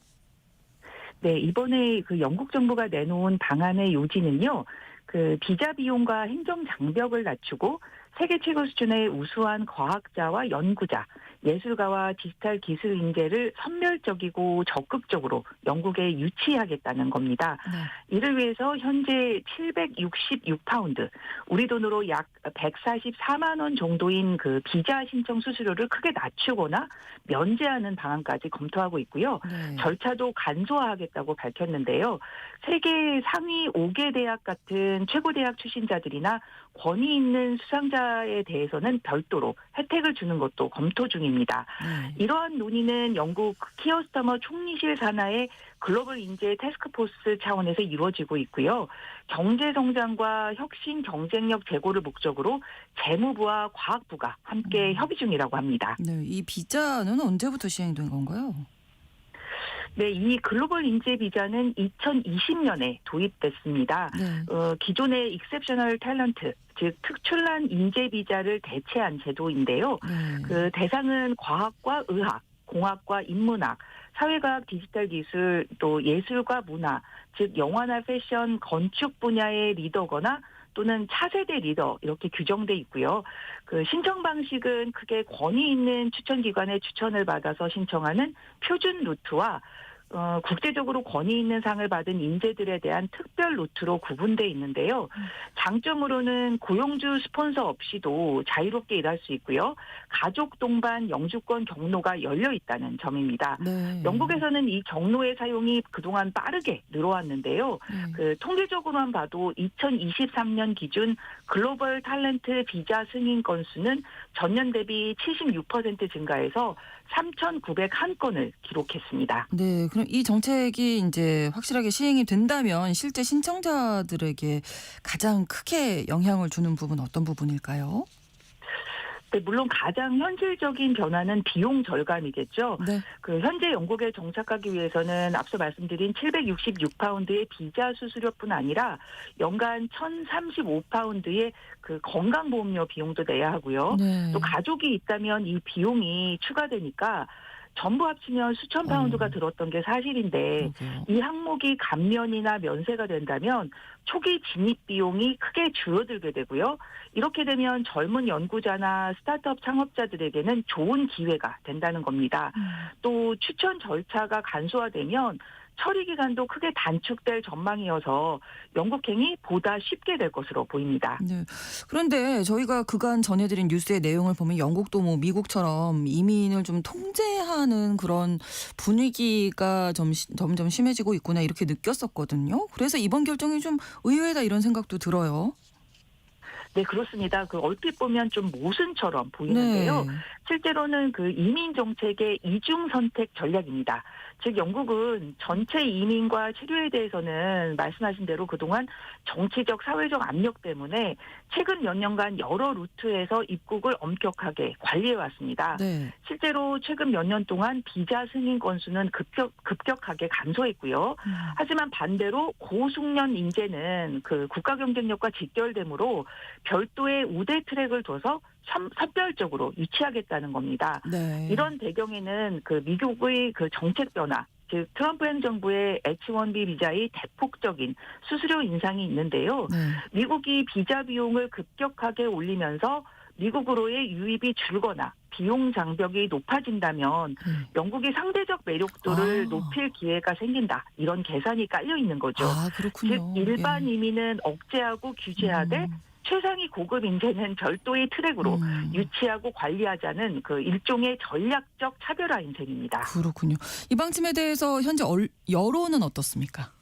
네, 이번에 그 영국 정부가 내놓은 방안의 요지는요. 그 비자 비용과 행정 장벽을 낮추고 세계 최고 수준의 우수한 과학자와 연구자, 예술가와 디지털 기술 인재를 선별적이고 적극적으로 영국에 유치하겠다는 겁니다. 네. 이를 위해서 현재 766파운드, 우리 돈으로 약 144만 원 정도인 그 비자 신청 수수료를 크게 낮추거나 면제하는 방안까지 검토하고 있고요. 네. 절차도 간소화하겠다고 밝혔는데요. 세계 상위 5개 대학 같은 최고 대학 출신자들이나 권위 있는 수상자에 대해서는 별도로 혜택을 주는 것도 검토 중입니다. 이러한 논의는 영국 키어스터머 총리실 산하의 글로벌 인재 태스크포스 차원에서 이루어지고 있고요. 경제 성장과 혁신 경쟁력 제고를 목적으로 재무부와 과학부가 함께 협의 중이라고 합니다. 네, 이 비자는 언제부터 시행된 건가요? 네, 이 글로벌 인재 비자는 2020년에 도입됐습니다. 네. 기존의 익셉셔널 탤런트, 즉 특출난 인재 비자를 대체한 제도인데요. 그 대상은 과학과 의학, 공학과 인문학, 사회과학, 디지털 기술, 또 예술과 문화, 즉 영화나 패션, 건축 분야의 리더거나 또는 차세대 리더 이렇게 규정돼 있고요. 그 신청 방식은 크게 권위 있는 추천기관의 추천을 받아서 신청하는 표준 루트와 국제적으로 권위 있는 상을 받은 인재들에 대한 특별 루트로 구분돼 있는데요. 장점으로는 고용주 스폰서 없이도 자유롭게 일할 수 있고요. 가족 동반 영주권 경로가 열려 있다는 점입니다. 네. 영국에서는 이 경로의 사용이 그동안 빠르게 늘어왔는데요. 통계적으로만 봐도 2023년 기준 글로벌 탤런트 비자 승인 건수는 전년 대비 76% 증가해서 3,901건을 기록했습니다. 네, 그럼 이 정책이 이제 확실하게 시행이 된다면 실제 신청자들에게 가장 크게 영향을 주는 부분 어떤 부분일까요? 네, 물론 가장 현실적인 변화는 비용 절감이겠죠. 네. 현재 영국에 정착하기 위해서는 앞서 말씀드린 766파운드의 비자 수수료뿐 아니라 연간 1,035파운드의 건강보험료 비용도 내야 하고요. 네. 또 가족이 있다면 이 비용이 추가되니까 전부 합치면 수천 파운드가 들었던 게 사실인데 그러게요. 이 항목이 감면이나 면세가 된다면 초기 진입 비용이 크게 줄어들게 되고요. 이렇게 되면 젊은 연구자나 스타트업 창업자들에게는 좋은 기회가 된다는 겁니다. 또 추천 절차가 간소화되면 처리 기간도 크게 단축될 전망이어서 영국행이 보다 쉽게 될 것으로 보입니다. 네. 그런데 저희가 그간 전해드린 뉴스의 내용을 보면 영국도 뭐 미국처럼 이민을 좀 통제하는 그런 분위기가 점점 심해지고 있구나 이렇게 느꼈었거든요. 그래서 이번 결정이 좀 의외다 이런 생각도 들어요. 네, 그렇습니다. 얼핏 보면 좀 모순처럼 보이는데요. 네. 실제로는 이민 정책의 이중 선택 전략입니다. 즉 영국은 전체 이민과 체류에 대해서는 말씀하신 대로 그동안 정치적 사회적 압력 때문에 최근 몇 년간 여러 루트에서 입국을 엄격하게 관리해 왔습니다. 네. 실제로 최근 몇 년 동안 비자 승인 건수는 급격하게 감소했고요. 하지만 반대로 고숙련 인재는 국가 경쟁력과 직결되므로 별도의 우대 트랙을 둬서 선별적으로 유치하겠다는 겁니다. 네. 이런 배경에는 미국의 정책 변화, 즉 트럼프 행정부의 H-1B 비자의 대폭적인 수수료 인상이 있는데요. 네. 미국이 비자 비용을 급격하게 올리면서 미국으로의 유입이 줄거나 비용 장벽이 높아진다면 영국의 상대적 매력도를 높일 기회가 생긴다. 이런 계산이 깔려 있는 거죠. 아, 그렇군요. 즉 일반 예. 이민은 억제하고 규제하되 최상위 고급 인재는 별도의 트랙으로 유치하고 관리하자는 일종의 전략적 차별화인 셈입니다. 그렇군요. 이 방침에 대해서 현재 여론은 어떻습니까?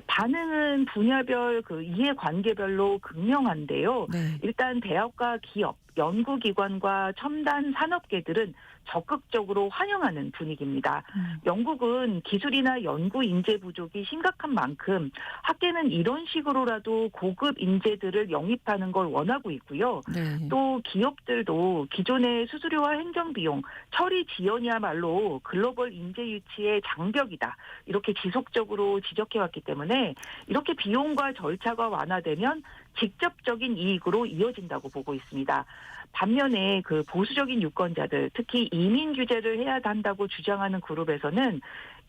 반응은 분야별 이해관계별로 극명한데요. 네. 일단 대학과 기업, 연구기관과 첨단 산업계들은 적극적으로 환영하는 분위기입니다. 영국은 기술이나 연구 인재 부족이 심각한 만큼 학계는 이런 식으로라도 고급 인재들을 영입하는 걸 원하고 있고요. 네. 또 기업들도 기존의 수수료와 행정비용, 처리 지연이야말로 글로벌 인재 유치의 장벽이다. 이렇게 지속적으로 지적해왔기 때문에 이렇게 비용과 절차가 완화되면 직접적인 이익으로 이어진다고 보고 있습니다. 반면에 보수적인 유권자들, 특히 이민 규제를 해야 한다고 주장하는 그룹에서는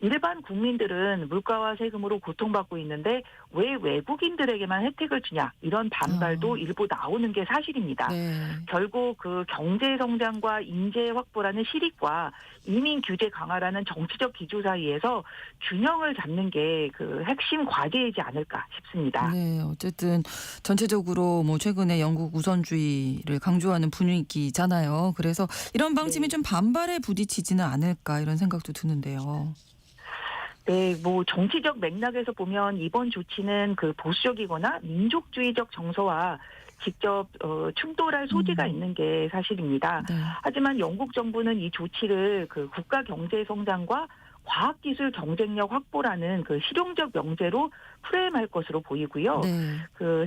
일반 국민들은 물가와 세금으로 고통받고 있는데 왜 외국인들에게만 혜택을 주냐 이런 반발도 일부 나오는 게 사실입니다. 네. 결국 경제 성장과 인재 확보라는 실익과 이민 규제 강화라는 정치적 기조 사이에서 균형을 잡는 게 핵심 과제이지 않을까 싶습니다. 네, 어쨌든 전체적으로 최근에 영국 우선주의를 강조하는 분위기잖아요. 그래서 이런 방침이 좀 반발에 부딪히지는 않을까 이런 생각도 드는데요. 네, 정치적 맥락에서 보면 이번 조치는 보수적이거나 민족주의적 정서와 직접 충돌할 소지가 있는 게 사실입니다. 네. 하지만 영국 정부는 이 조치를 국가 경제 성장과 과학기술 경쟁력 확보라는 실용적 명제로 프레임할 것으로 보이고요. 네.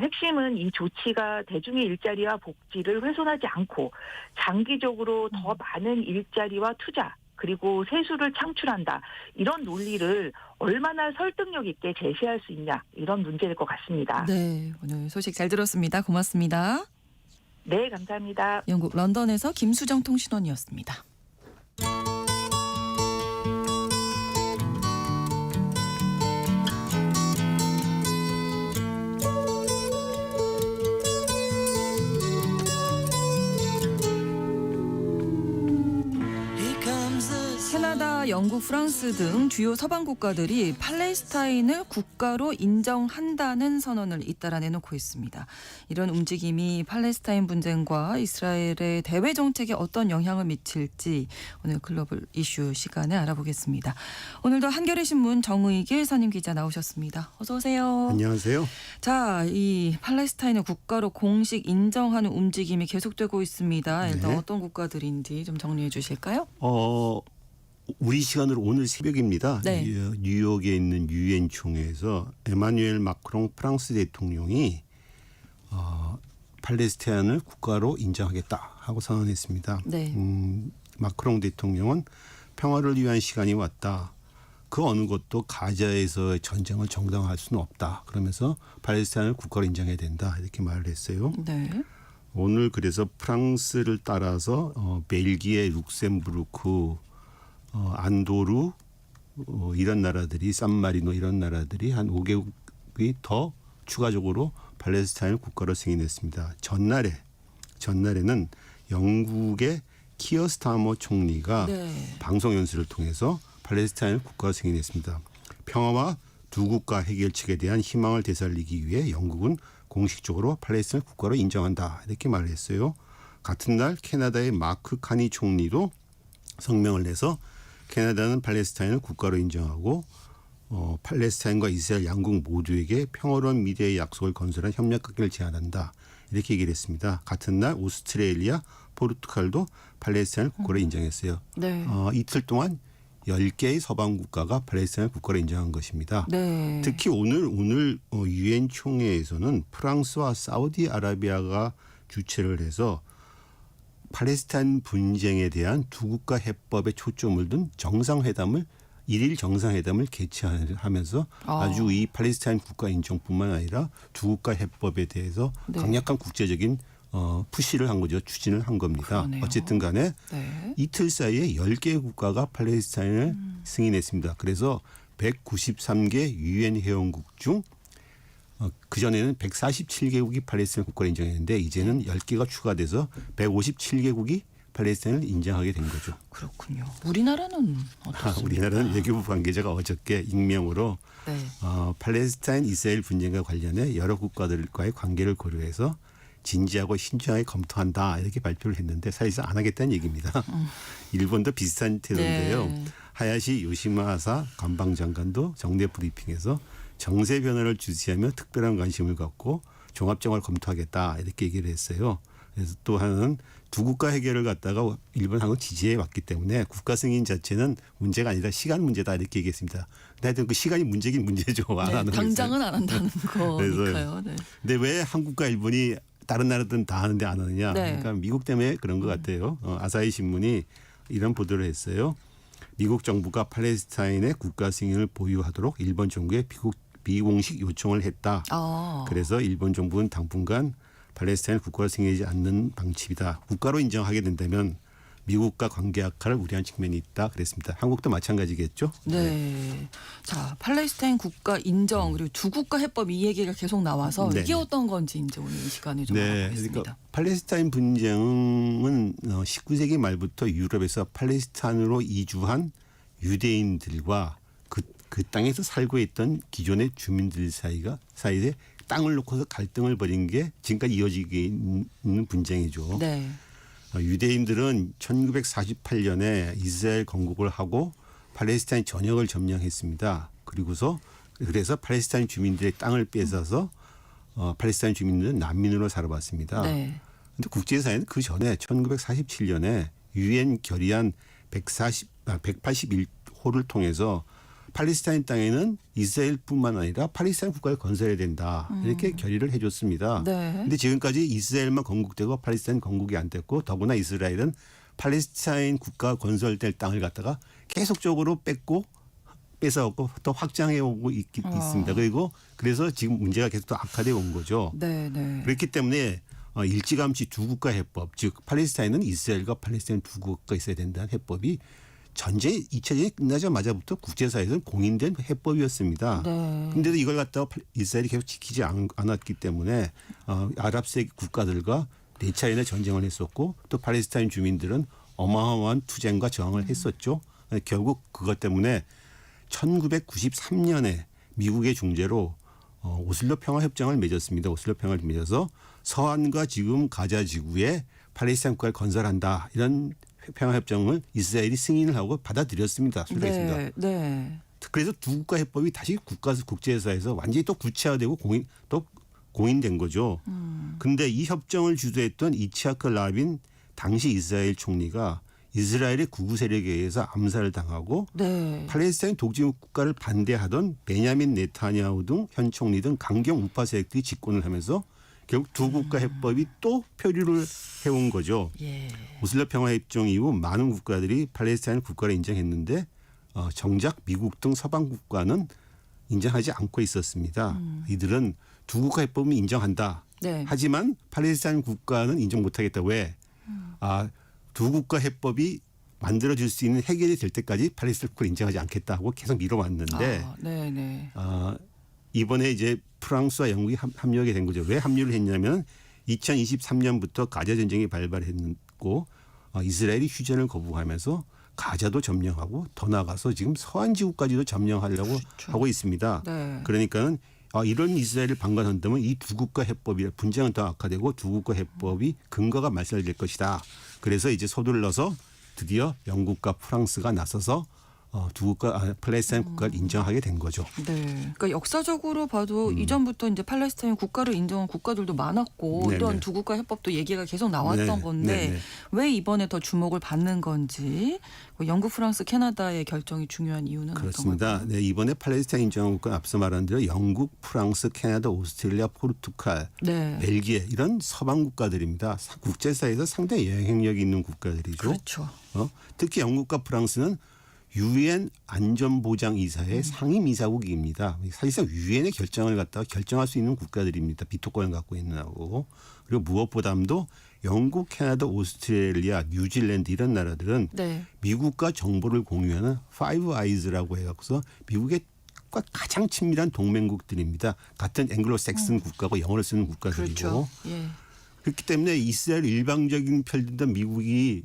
핵심은 이 조치가 대중의 일자리와 복지를 훼손하지 않고 장기적으로 더 많은 일자리와 투자 그리고 세수를 창출한다. 이런 논리를 얼마나 설득력 있게 제시할 수 있냐. 이런 문제일 것 같습니다. 네, 오늘 소식 잘 들었습니다. 고맙습니다. 네, 감사합니다. 영국 런던에서 김수정 통신원이었습니다. 캐나다, 영국, 프랑스 등 주요 서방 국가들이 팔레스타인을 국가로 인정한다는 선언을 잇따라 내놓고 있습니다. 이런 움직임이 팔레스타인 분쟁과 이스라엘의 대외 정책에 어떤 영향을 미칠지 오늘 글로벌 이슈 시간에 알아보겠습니다. 오늘도 한겨레 신문 정의길 선임 기자 나오셨습니다. 어서 오세요. 안녕하세요. 자, 이 팔레스타인을 국가로 공식 인정하는 움직임이 계속되고 있습니다. 일단 네. 어떤 국가들인지 좀 정리해 주실까요? 우리 시간으로 오늘 새벽입니다. 네. 뉴욕에 있는 유엔 총회에서 에마뉴엘 마크롱 프랑스 대통령이 팔레스타인을 국가로 인정하겠다 하고 선언했습니다. 네. 마크롱 대통령은 평화를 위한 시간이 왔다. 그 어느 것도 가자에서의 전쟁을 정당화할 수는 없다. 그러면서 팔레스타인을 국가로 인정해야 된다. 이렇게 말을 했어요. 네. 오늘 그래서 프랑스를 따라서 벨기에, 룩셈부르크, 안도르 이런 나라들이 산마리노 이런 나라들이 한 5개국이 더 추가적으로 팔레스타인을 국가로 승인했습니다. 전날에는 영국의 키어 스타머 총리가 네. 방송 연설을 통해서 팔레스타인을 국가로 승인했습니다. 평화와 두 국가 해결책에 대한 희망을 되살리기 위해 영국은 공식적으로 팔레스타인을 국가로 인정한다 이렇게 말을 했어요. 같은 날 캐나다의 마크 카니 총리도 성명을 내서 캐나다는 팔레스타인을 국가로 인정하고 팔레스타인과 이스라엘 양국 모두에게 평화로운 미래의 약속을 건설한 협력관계를 제안한다 이렇게 얘기를 했습니다. 같은 날 오스트레일리아, 포르투갈도 팔레스타인을 국가로 인정했어요. 네. 이틀 동안 10개의 서방 국가가 팔레스타인을 국가로 인정한 것입니다. 네. 특히 오늘 유엔 총회에서는 프랑스와 사우디아라비아가 주최를 해서 팔레스타인 분쟁에 대한 두 국가 해법에 초점을 둔 정상회담을 일일 정상회담을 개최하면서 아주 이 팔레스타인 국가 인정뿐만 아니라 두 국가 해법에 대해서 네. 강력한 국제적인 푸시를 한 거죠. 추진을 한 겁니다. 그러네요. 어쨌든 간에 네. 이틀 사이에 10개 국가가 팔레스타인을 승인했습니다. 그래서 193개 유엔 회원국 중 그전에는 147개국이 팔레스타인 국가를 인정했는데 이제는 10개가 추가돼서 157개국이 팔레스타인을 인정하게 된 거죠. 그렇군요. 우리나라는 어떻습니까? 우리나라는 외교부 관계자가 어저께 익명으로 네. 팔레스타인 이스라엘 분쟁과 관련해 여러 국가들과의 관계를 고려해서 진지하고 신중하게 검토한다 이렇게 발표를 했는데 사실상 안 하겠다는 얘기입니다. 일본도 비슷한 태도인데요. 네. 하야시 요시마사 관방장관도 정례 브리핑에서 정세 변화를 주시하며 특별한 관심을 갖고 종합정을 검토하겠다 이렇게 얘기를 했어요. 그래서 또 하나는 두 국가 해결을 갖다가 일본 한국 지지해 왔기 때문에 국가 승인 자체는 문제가 아니라 시간 문제다 이렇게 얘기했습니다. 근데 하여튼 그 시간이 문제긴 문제죠. 안 네, 하는 당장은 안 한다는 거니까요. 네. 근데 왜 한국과 일본이 다른 나라들은 다 하는데 안 하느냐. 네. 그러니까 미국 때문에 그런 것 같아요. 아사히 신문이 이런 보도를 했어요. 미국 정부가 팔레스타인의 국가 승인을 보유하도록 일본 정부에 비공식 요청을 했다. 그래서 일본 정부는 당분간 팔레스타인 국가로 승인하지 않는 방침이다. 국가로 인정하게 된다면 미국과 관계 악화를 우려한 측면이 있다 그랬습니다. 한국도 마찬가지겠죠. 네. 자, 팔레스타인 국가 인정 그리고 두 국가 해법 이 얘기가 계속 나와서 네. 이게 어떤 건지 이제 오늘 이 시간에 좀 알아보겠습니다. 그러니까 팔레스타인 분쟁은 19세기 말부터 유럽에서 팔레스타인으로 이주한 유대인들과 그 땅에서 살고 있던 기존의 주민들 사이에 땅을 놓고서 갈등을 벌인 게 지금까지 이어지고 있는 분쟁이죠. 네. 유대인들은 1948년에 이스라엘 건국을 하고 팔레스타인 전역을 점령했습니다. 그래서 팔레스타인 주민들의 땅을 뺏어서 팔레스타인 주민들은 난민으로 살아왔습니다. 네. 그런데 국제사회는 그 전에 1947년에 유엔 결의안 181호를 통해서 팔레스타인 땅에는 이스라엘뿐만 아니라 팔레스타인 국가를 건설해야 된다. 이렇게 결의를 해줬습니다. 그런데 네. 지금까지 이스라엘만 건국되고 팔레스타인 건국이 안 됐고 더구나 이스라엘은 팔레스타인 국가 건설될 땅을 갖다가 계속적으로 뺏어오고 또 확장해 오고 있습니다. 그래서 지금 문제가 계속 더 악화되어 온 거죠. 네, 네. 그렇기 때문에 일찌감치 두 국가 해법, 즉 팔레스타인은 이스라엘과 팔레스타인 두 국가가 있어야 된다는 해법이 전쟁이 2차 전쟁이 끝나자마자부터 국제사회에서는 공인된 해법이었습니다. 그런데도 네. 이걸 갖다가 이스라엘이 계속 지키지 않았기 때문에 아랍세 국가들과 4차례나 전쟁을 했었고 또 팔레스타인 주민들은 어마어마한 투쟁과 저항을 했었죠. 결국 그것 때문에 1993년에 미국의 중재로 오슬로 평화협정을 맺었습니다. 오슬로 평화를 맺어서 서한과 지금 가자 지구에 팔레스타인 국가를 건설한다. 이런 평화협정을 이스라엘이 승인을 하고 받아들였습니다. 네, 네. 그래서 두 국가 해법이 다시 국제사에서 완전히 또 구체화되고 공인된 거죠. 근데 이 협정을 주도했던 이츠하크 라빈 당시 이스라엘 총리가 이스라엘의 구구 세력에 의해서 암살을 당하고 네. 팔레스타인 독재 국가를 반대하던 베냐민 네타냐후 등 현 총리 등 강경 우파 세력들이 집권을 하면서 결국 두 국가 해법이 또 표류를 해온 거죠. 예. 오슬로 평화협정 이후 많은 국가들이 팔레스타인 국가를 인정했는데 정작 미국 등 서방 국가는 인정하지 않고 있었습니다. 이들은 두 국가 해법은 인정한다. 네. 하지만 팔레스타인 국가는 인정 못하겠다. 왜? 두 국가 해법이 만들어질 수 있는 해결이 될 때까지 팔레스타인 국가를 인정하지 않겠다고 계속 미뤄왔는데 네, 네. 이번에 이제 프랑스와 영국이 합류하게 된 거죠. 왜 합류를 했냐면 2023년부터 가자 전쟁이 발발했고 이스라엘이 휴전을 거부하면서 가자도 점령하고 더 나아가서 지금 서한 지구까지도 점령하려고 그렇죠. 하고 있습니다. 네. 그러니까는 이런 이스라엘을 방관한다면 이 두 국가 해법이 분쟁은 더 악화되고 두 국가 해법이 근거가 말살될 것이다. 그래서 이제 서둘러서 드디어 영국과 프랑스가 나서서 두 국가 팔레스타인 국가를 인정하게 된 거죠. 네. 그러니까 역사적으로 봐도 이전부터 이제 팔레스타인 국가를 인정한 국가들도 많았고 네네. 이런 두 국가 해법도 얘기가 계속 나왔던 네. 건데 네네. 왜 이번에 더 주목을 받는 건지 영국, 프랑스, 캐나다의 결정이 중요한 이유는 그렇습니다. 어떤 건가요? 네, 이번에 팔레스타인 인정 국가는 앞서 말한 대로 영국, 프랑스, 캐나다, 오스트레일리아, 포르투갈, 네. 벨기에 이런 서방 국가들입니다. 국제사회에서 상당히 영향력이 있는 국가들이죠. 그렇죠. 특히 영국과 프랑스는 유엔 안전보장이사의 상임이사국입니다. 사실상 유엔의 결정을 갖다가 결정할 수 있는 국가들입니다. 비토권을 갖고 있는 하고 그리고 무엇보다도 영국, 캐나다, 오스트레일리아, 뉴질랜드 이런 나라들은 네. 미국과 정보를 공유하는 파이브 아이즈라고 해서 미국의 가장 친밀한 동맹국들입니다. 같은 앵글로색슨 국가고 영어를 쓰는 국가들이고 그렇죠. 예. 그렇기 때문에 이스라엘 일방적인 편이던 미국이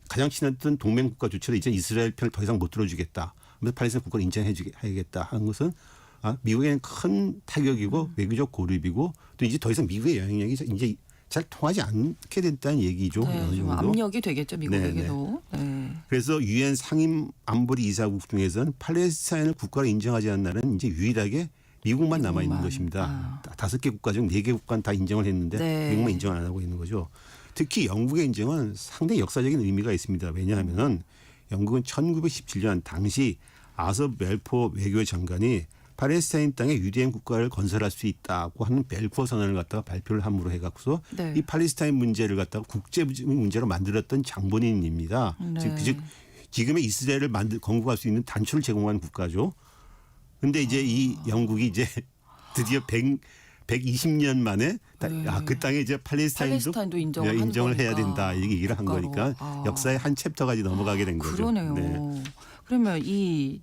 가장 친했던 동맹 국가조차도 이제 이스라엘 편을 더 이상 못 들어주겠다. 그래서 팔레스타인 국가를 인정해야겠다 하는 것은 미국에는 큰 타격이고 외교적 고립이고 또 이제 더 이상 미국의 영향력이 이제 잘 통하지 않게 됐다는 얘기죠. 네, 어느 좀 정도. 압력이 되겠죠 미국에게도. 네. 그래서 유엔 상임 안보리 이사국 중에서는 팔레스타인을 국가로 인정하지 않는 나라는 이제 유일하게 미국만 남아 있는 것입니다. 5개 국가 중 4개 국가는 다 인정을 했는데 네. 미국만 인정을 안 하고 있는 거죠. 특히 영국의 인정은 상당히 역사적인 의미가 있습니다. 왜냐하면 영국은 1917년 당시 아서 벨포 외교장관이 팔레스타인 땅에 유대인 국가를 건설할 수 있다고 하는 벨포 선언을 갖다가 발표를 함으로 해갖고서 네. 이 팔레스타인 문제를 갖다가 국제 문제로 만들었던 장본인입니다. 네. 즉 지금의 이스라엘을 건국할 수 있는 단초를 제공한 국가죠. 그런데 이제 이 영국이 이제 드디어 120년 만에 그 땅에 이제 팔레스타인도 인정을 해야 된다 이 얘기를 한 거니까 역사의 한 챕터까지 넘어가게 된 거죠. 그러네요. 네. 그러면 이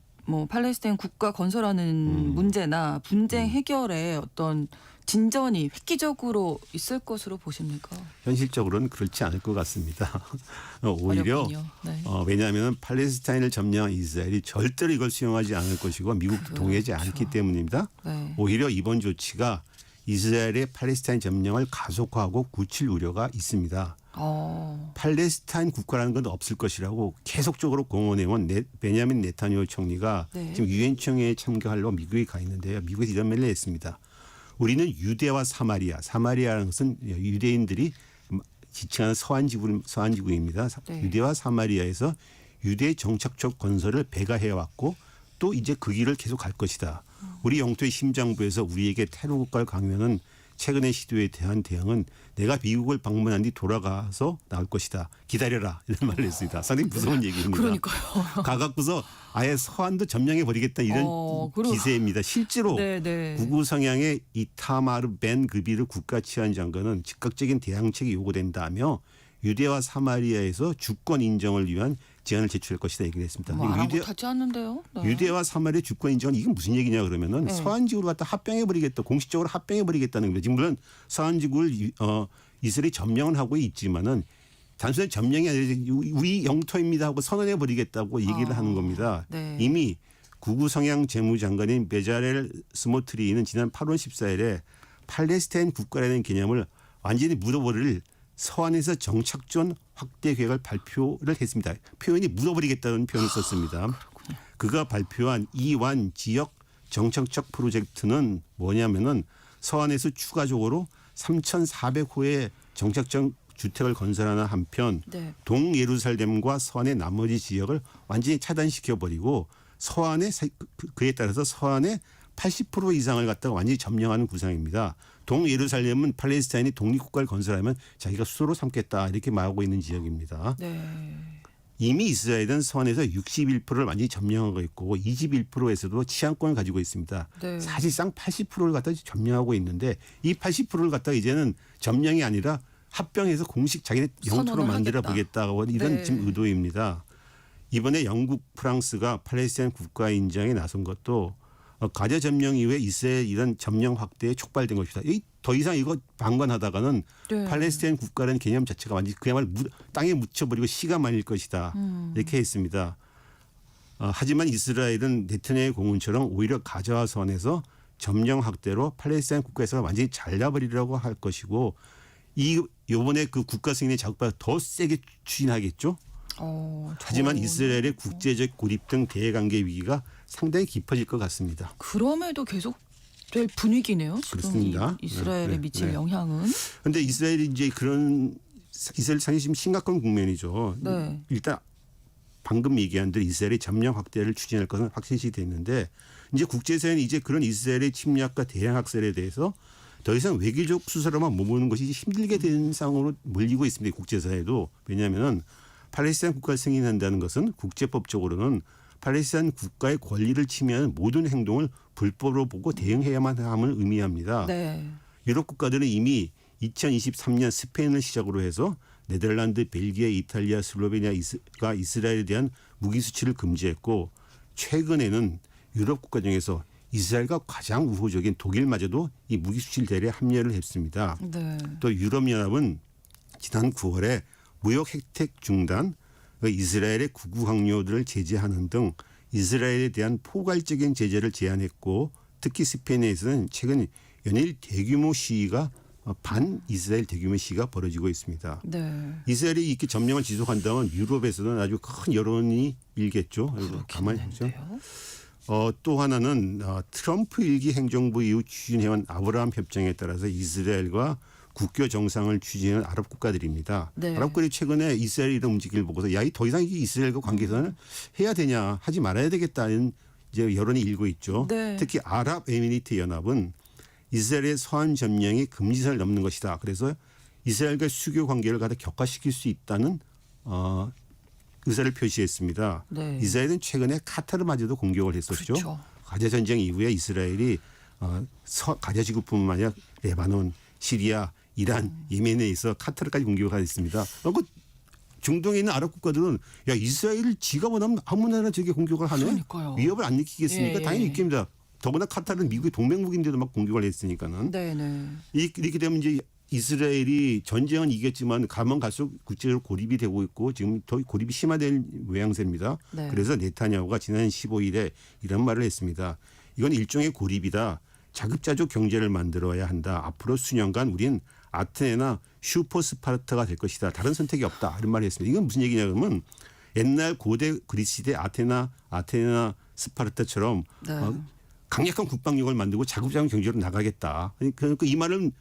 팔레스타인 국가 건설하는 문제나 분쟁 해결에 어떤 진전이 획기적으로 있을 것으로 보십니까? 현실적으로는 그렇지 않을 것 같습니다. 오히려 네. 왜냐하면 팔레스타인을 점령한 이스라엘이 절대로 이걸 수용하지 않을 것이고 미국도 동의하지 않기 때문입니다. 네. 오히려 이번 조치가 이스라엘의 팔레스타인 점령을 가속화하고 굳힐 우려가 있습니다. 팔레스타인 국가라는 건 없을 것이라고 계속적으로 공언해온 베냐민 네타냐후 총리가 네. 지금 유엔 총회에 참가하려고 미국에 가 있는데요. 미국에서 이런 말을 했습니다. 우리는 유대와 사마리아라는 것은 유대인들이 지칭하는 서한지구입니다. 네. 유대와 사마리아에서 유대 정착적 건설을 배가해왔고 또 이제 그 길을 계속 갈 것이다. 우리 영토의 심장부에서 우리에게 테러 국가를 강요하는 최근의 시도에 대한 대응은 내가 미국을 방문한 뒤 돌아가서 나올 것이다. 기다려라. 이런 말을 했습니다. 상당히 무서운 얘기입니다. 그러니까요. 가갖고서 아예 서한도 점령해 버리겠다 이런 기세입니다. 실제로 네네. 구구 성향의 이타마르 벤 그비르 국가치안장관은 즉각적인 대응책이 요구된다며 유대와 사마리아에서 주권 인정을 위한 제안을 제출할 것이다 얘기를 했습니다. 아랑곳하지 않는데요. 네. 유대와 사마리아 주권 인정은 이게 무슨 얘기냐 그러면은 네. 서한지구를 갖다 합병해 버리겠다. 공식적으로 합병해 버리겠다는 거죠. 지금 물론 서한지구를 이스라엘이 점령은 하고 있지만은 단순히 점령이 아니라 우리 영토입니다 하고 선언해 버리겠다고 얘기를 하는 겁니다. 네. 이미 구구 성향 재무장관인 베자렐 스모트리는 지난 8월 14일에 팔레스타인 국가라는 개념을 완전히 묻어버릴 서한에서 정착존 확대 계획을 발표를 했습니다. 표현이 묻어버리겠다는 표현을 썼습니다. 그가 발표한 이완 지역 정착적 프로젝트는 뭐냐면은 서한에서 추가적으로 3,400호의 정착적 주택을 건설하는 한편 네. 동예루살렘과 서한의 나머지 지역을 완전히 차단시켜버리고 서한의 그에 따라서 서한의 80% 이상을 갖다가 완전히 점령하는 구상입니다. 동예루살렘은 팔레스타인이 독립국가를 건설하면 자기가 수도로 삼겠다 이렇게 말하고 있는 지역입니다. 네. 이미 이스라엘은 서한에서 61%를 완전히 점령하고 있고 21%에서도 치안권을 가지고 있습니다. 네. 사실상 80%를 갖다 점령하고 있는데 이 80%를 갖다가 이제는 점령이 아니라 합병해서 공식 자기네 영토로 선언을 만들어 하겠다. 보겠다고 이런 네. 지금 의도입니다. 이번에 영국, 프랑스가 팔레스타인 국가 인정에 나선 것도 가자 점령 이후에 이스라엘 이런 점령 확대에 촉발된 것이다. 더 이상 이거 방관하다가는 네. 팔레스타인 국가라는 개념 자체가 완전히 그야말로 땅에 묻혀버리고 씨가 말릴 것이다. 이렇게 했습니다. 하지만 이스라엘은 네타냐후 공군처럼 오히려 가자와 선에서 점령 확대로 팔레스타인 국가에서 완전히 잘라버리려고 할 것이고 이번에 그 국가 승인의 작업보다 더 세게 추진하겠죠. 하지만 이스라엘의 국제적 고립 등 대외관계 위기가 상당히 깊어질 것 같습니다. 그럼에도 계속 될 분위기네요. 지금 그렇습니다. 이스라엘에 네, 미칠 네. 영향은. 그런데 이스라엘이 이제 이스라엘 상당히 지금 심각한 국면이죠. 네. 일단 방금 얘기한 대로 이스라엘이 점령 확대를 추진할 것은 확실시 됐는데 이제 국제사회는 이제 그런 이스라엘의 침략과 대량 학살에 대해서 더 이상 외교적 수사로만 머무는 것이 힘들게 된 상황으로 몰리고 있습니다. 국제사회도. 왜냐하면 팔레스타인 국가를 승인한다는 것은 국제법적으로는 팔레스타인 국가의 권리를 침해하는 모든 행동을 불법으로 보고 대응해야만 함을 의미합니다. 네. 유럽 국가들은 이미 2023년 스페인을 시작으로 해서 네덜란드, 벨기에, 이탈리아, 슬로베니아가 이스라엘에 대한 무기 수출을 금지했고 최근에는 유럽 국가 중에서 이스라엘과 가장 우호적인 독일마저도 이 무기 수출 대회에 합류를 했습니다. 네. 또 유럽연합은 지난 9월에 무역 혜택 중단, 이스라엘의 구구 항로들을 제재하는 등 이스라엘에 대한 포괄적인 제재를 제안했고 특히 스페인에서는 최근 연일 대규모 시위가 반 이스라엘 대규모 시위가 벌어지고 있습니다. 네. 이스라엘이 이렇게 점령을 지속한다면 유럽에서는 아주 큰 여론이 일겠죠. 가만히 보죠. 또 하나는 트럼프 일기 행정부 이후 추진해온 아브라함 협정에 따라서 이스라엘과 국교 정상을 추진하는 아랍 국가들입니다. 네. 아랍 국가들이 최근에 이스라엘 이런 움직임을 보고서 야, 더 이상 이스라엘과 관계선을 해야 되냐, 하지 말아야 되겠다는 이제 여론이 일고 있죠. 네. 특히 아랍에미리트 연합은 이스라엘의 서한 점령이 금지선을 넘는 것이다. 그래서 이스라엘과 수교 관계를 갖다 격화시킬 수 있다는 의사를 표시했습니다. 네. 이스라엘은 최근에 카타르마저도 공격을 했었죠. 그렇죠. 가자 전쟁 이후에 이스라엘이 가자 지구뿐만 아니라 레바논, 시리아, 이란, 예멘에 있어 카타르까지 공격을 했습니다. 그 중동에 있는 아랍 국가들은 야 이스라엘을 지가 원하면 아무나 저게 공격을 하네. 그러니까요. 위협을 안 느끼겠습니까? 예, 예. 당연히 느낍니다. 더구나 카타르는 미국의 동맹국인데도 막 공격을 했으니까는. 네네. 이렇게 되면 이제 이스라엘이 전쟁은 이겼지만 가면 갈수록 국제적으로 고립이 되고 있고 지금 더 고립이 심화될 모양새입니다. 네. 그래서 네타냐후가 지난 15일에 이런 말을 했습니다. 이건 일종의 고립이다. 자급자족 경제를 만들어야 한다. 앞으로 수년간 우린 아테네나 슈퍼 스파르타가 될 것이다. 다른 선택이 없다. 이런 말을 했습니다. 이건 무슨 얘기냐면 옛날 고대 그리스 시대 아테나 스파르타처럼 네. 강력한 국방력을 만들고 자급자족 경제로 나가겠다. 그러니까 이 말은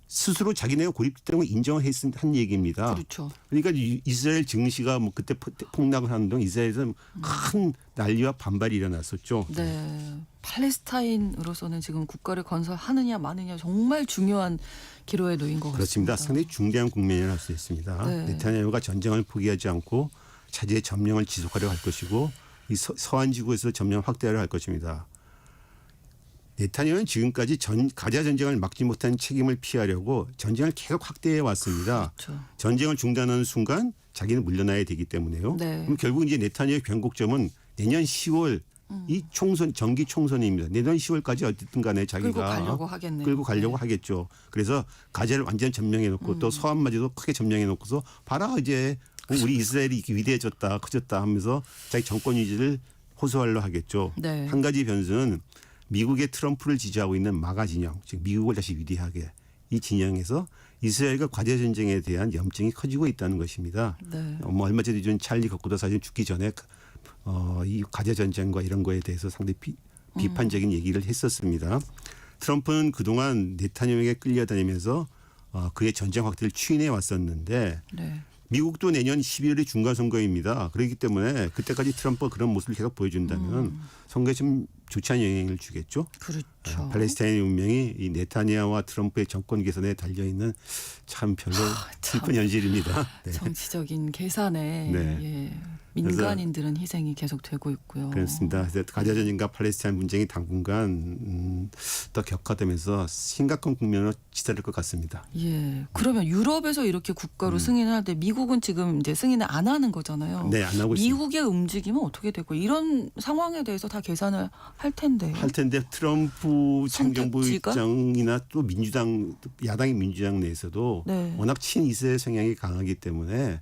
스스로 자기네가 고립됐다는 걸 인정을 한 얘기입니다. 그렇죠. 그러니까 이스라엘 증시가 뭐 그때 폭락을 하는 동 이스라엘에서 큰 난리와 반발이 일어났었죠. 네. 팔레스타인으로서는 지금 국가를 건설하느냐 마느냐 정말 중요한 기로에 놓인 것 그렇습니다. 같습니다. 상당히 중대한 국면이라고 할 수 있습니다. 네. 네타냐후가 전쟁을 포기하지 않고 차제의 점령을 지속하려 할 것이고 이 서한 지구에서 점령 확대하려 할 것입니다. 네타냐후는 지금까지 가자 전쟁을 막지 못한 책임을 피하려고 전쟁을 계속 확대해 왔습니다. 그렇죠. 전쟁을 중단하는 순간 자기는 물러나야 되기 때문에요. 네. 그럼 결국 이제 네타냐후의 변곡점은 내년 10월 이 총선 정기 총선입니다. 내년 10월까지 어쨌든 간에 자기가 끌고 가려고 하겠네요. 끌고 가려고 네. 하겠죠. 그래서 가제를 완전 점령해 놓고 또 서한마저도 크게 점령해 놓고서 봐라 이제 우리 이스라엘이 이렇게 위대해졌다 커졌다 하면서 자기 정권 유지를 호소하려 하겠죠. 네. 한 가지 변수는 미국의 트럼프를 지지하고 있는 마가 진영, 즉 미국을 다시 위대하게 이 진영에서 이스라엘과 과제 전쟁에 대한 염증이 커지고 있다는 것입니다. 네. 뭐 얼마 전에 준 찰리 거꾸도 사실 죽기 전에 이 과제 전쟁과 이런 거에 대해서 상당히 비판적인 얘기를 했었습니다. 트럼프는 그동안 네타냐후에게 끌려다니면서 그의 전쟁 확대를 추인해 왔었는데 네. 미국도 내년 12월에 중간선거입니다. 그렇기 때문에 그때까지 트럼프가 그런 모습을 계속 보여준다면 선거에 좀 좋지 않은 영향을 주겠죠. 그렇죠. 팔레스타인의 운명이 이 네타냐후와 트럼프의 정권 개선에 달려있는 참 별로 슬픈 현실입니다. 네. 정치적인 계산에 네. 예, 민간인들은 희생이 계속되고 있고요. 그렇습니다. 가자전쟁과 팔레스타인 분쟁이 당분간 더 격화되면서 심각한 국면으로 치달을 것 같습니다. 예. 그러면 유럽에서 이렇게 국가로 승인을 하는데 미국은 지금 이제 승인을 안 하는 거잖아요. 네, 안 하고 있습니다. 미국의 움직임은 어떻게 되고 이런 상황에 대해서 다 계산을 할 텐데. 할 텐데 트럼프 전 정부 선택지가? 입장이나 또 민주당 야당의 민주당 내에서도 네. 워낙 친이스라엘 성향이 강하기 때문에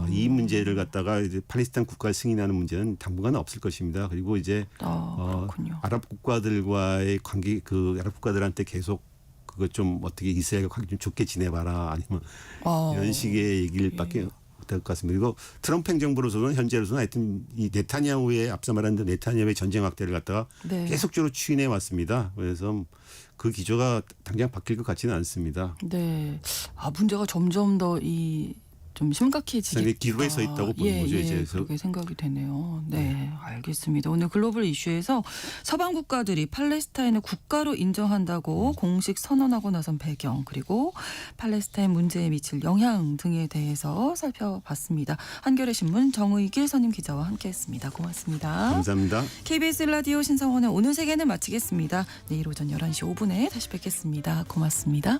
이 문제를 갖다가 이제 팔레스타인 국가를 승인하는 문제는 당분간 없을 것입니다. 그리고 이제 그렇군요. 아랍 국가들과의 관계 그 아랍 국가들한테 계속 그거 좀 어떻게 이스라엘과 관계 좀 좋게 지내봐라 아니면 이런 식의 얘기를밖에 못할 것 같습니다. 그리고 트럼프 행정부로서는 현재로서는 하여튼 이 네타냐후의 앞서 말한 네타냐후의 전쟁 확대를 갖다가 네. 계속적으로 추인해 왔습니다. 그래서 그 기조가 당장 바뀔 것 같지는 않습니다. 네. 문제가 점점 더 좀 심각해지겠다. 기로에 서 있다고 보는 거죠. 이제 그렇게 생각이 되네요. 네, 알겠습니다. 오늘 글로벌 이슈에서 서방 국가들이 팔레스타인을 국가로 인정한다고 공식 선언하고 나선 배경 그리고 팔레스타인 문제에 미칠 영향 등에 대해서 살펴봤습니다. 한겨레 신문 정의길 선임 기자와 함께했습니다. 고맙습니다. 감사합니다. KBS 라디오 신성원의 오늘 세계는 마치겠습니다. 내일 오전 11시 5분에 다시 뵙겠습니다. 고맙습니다.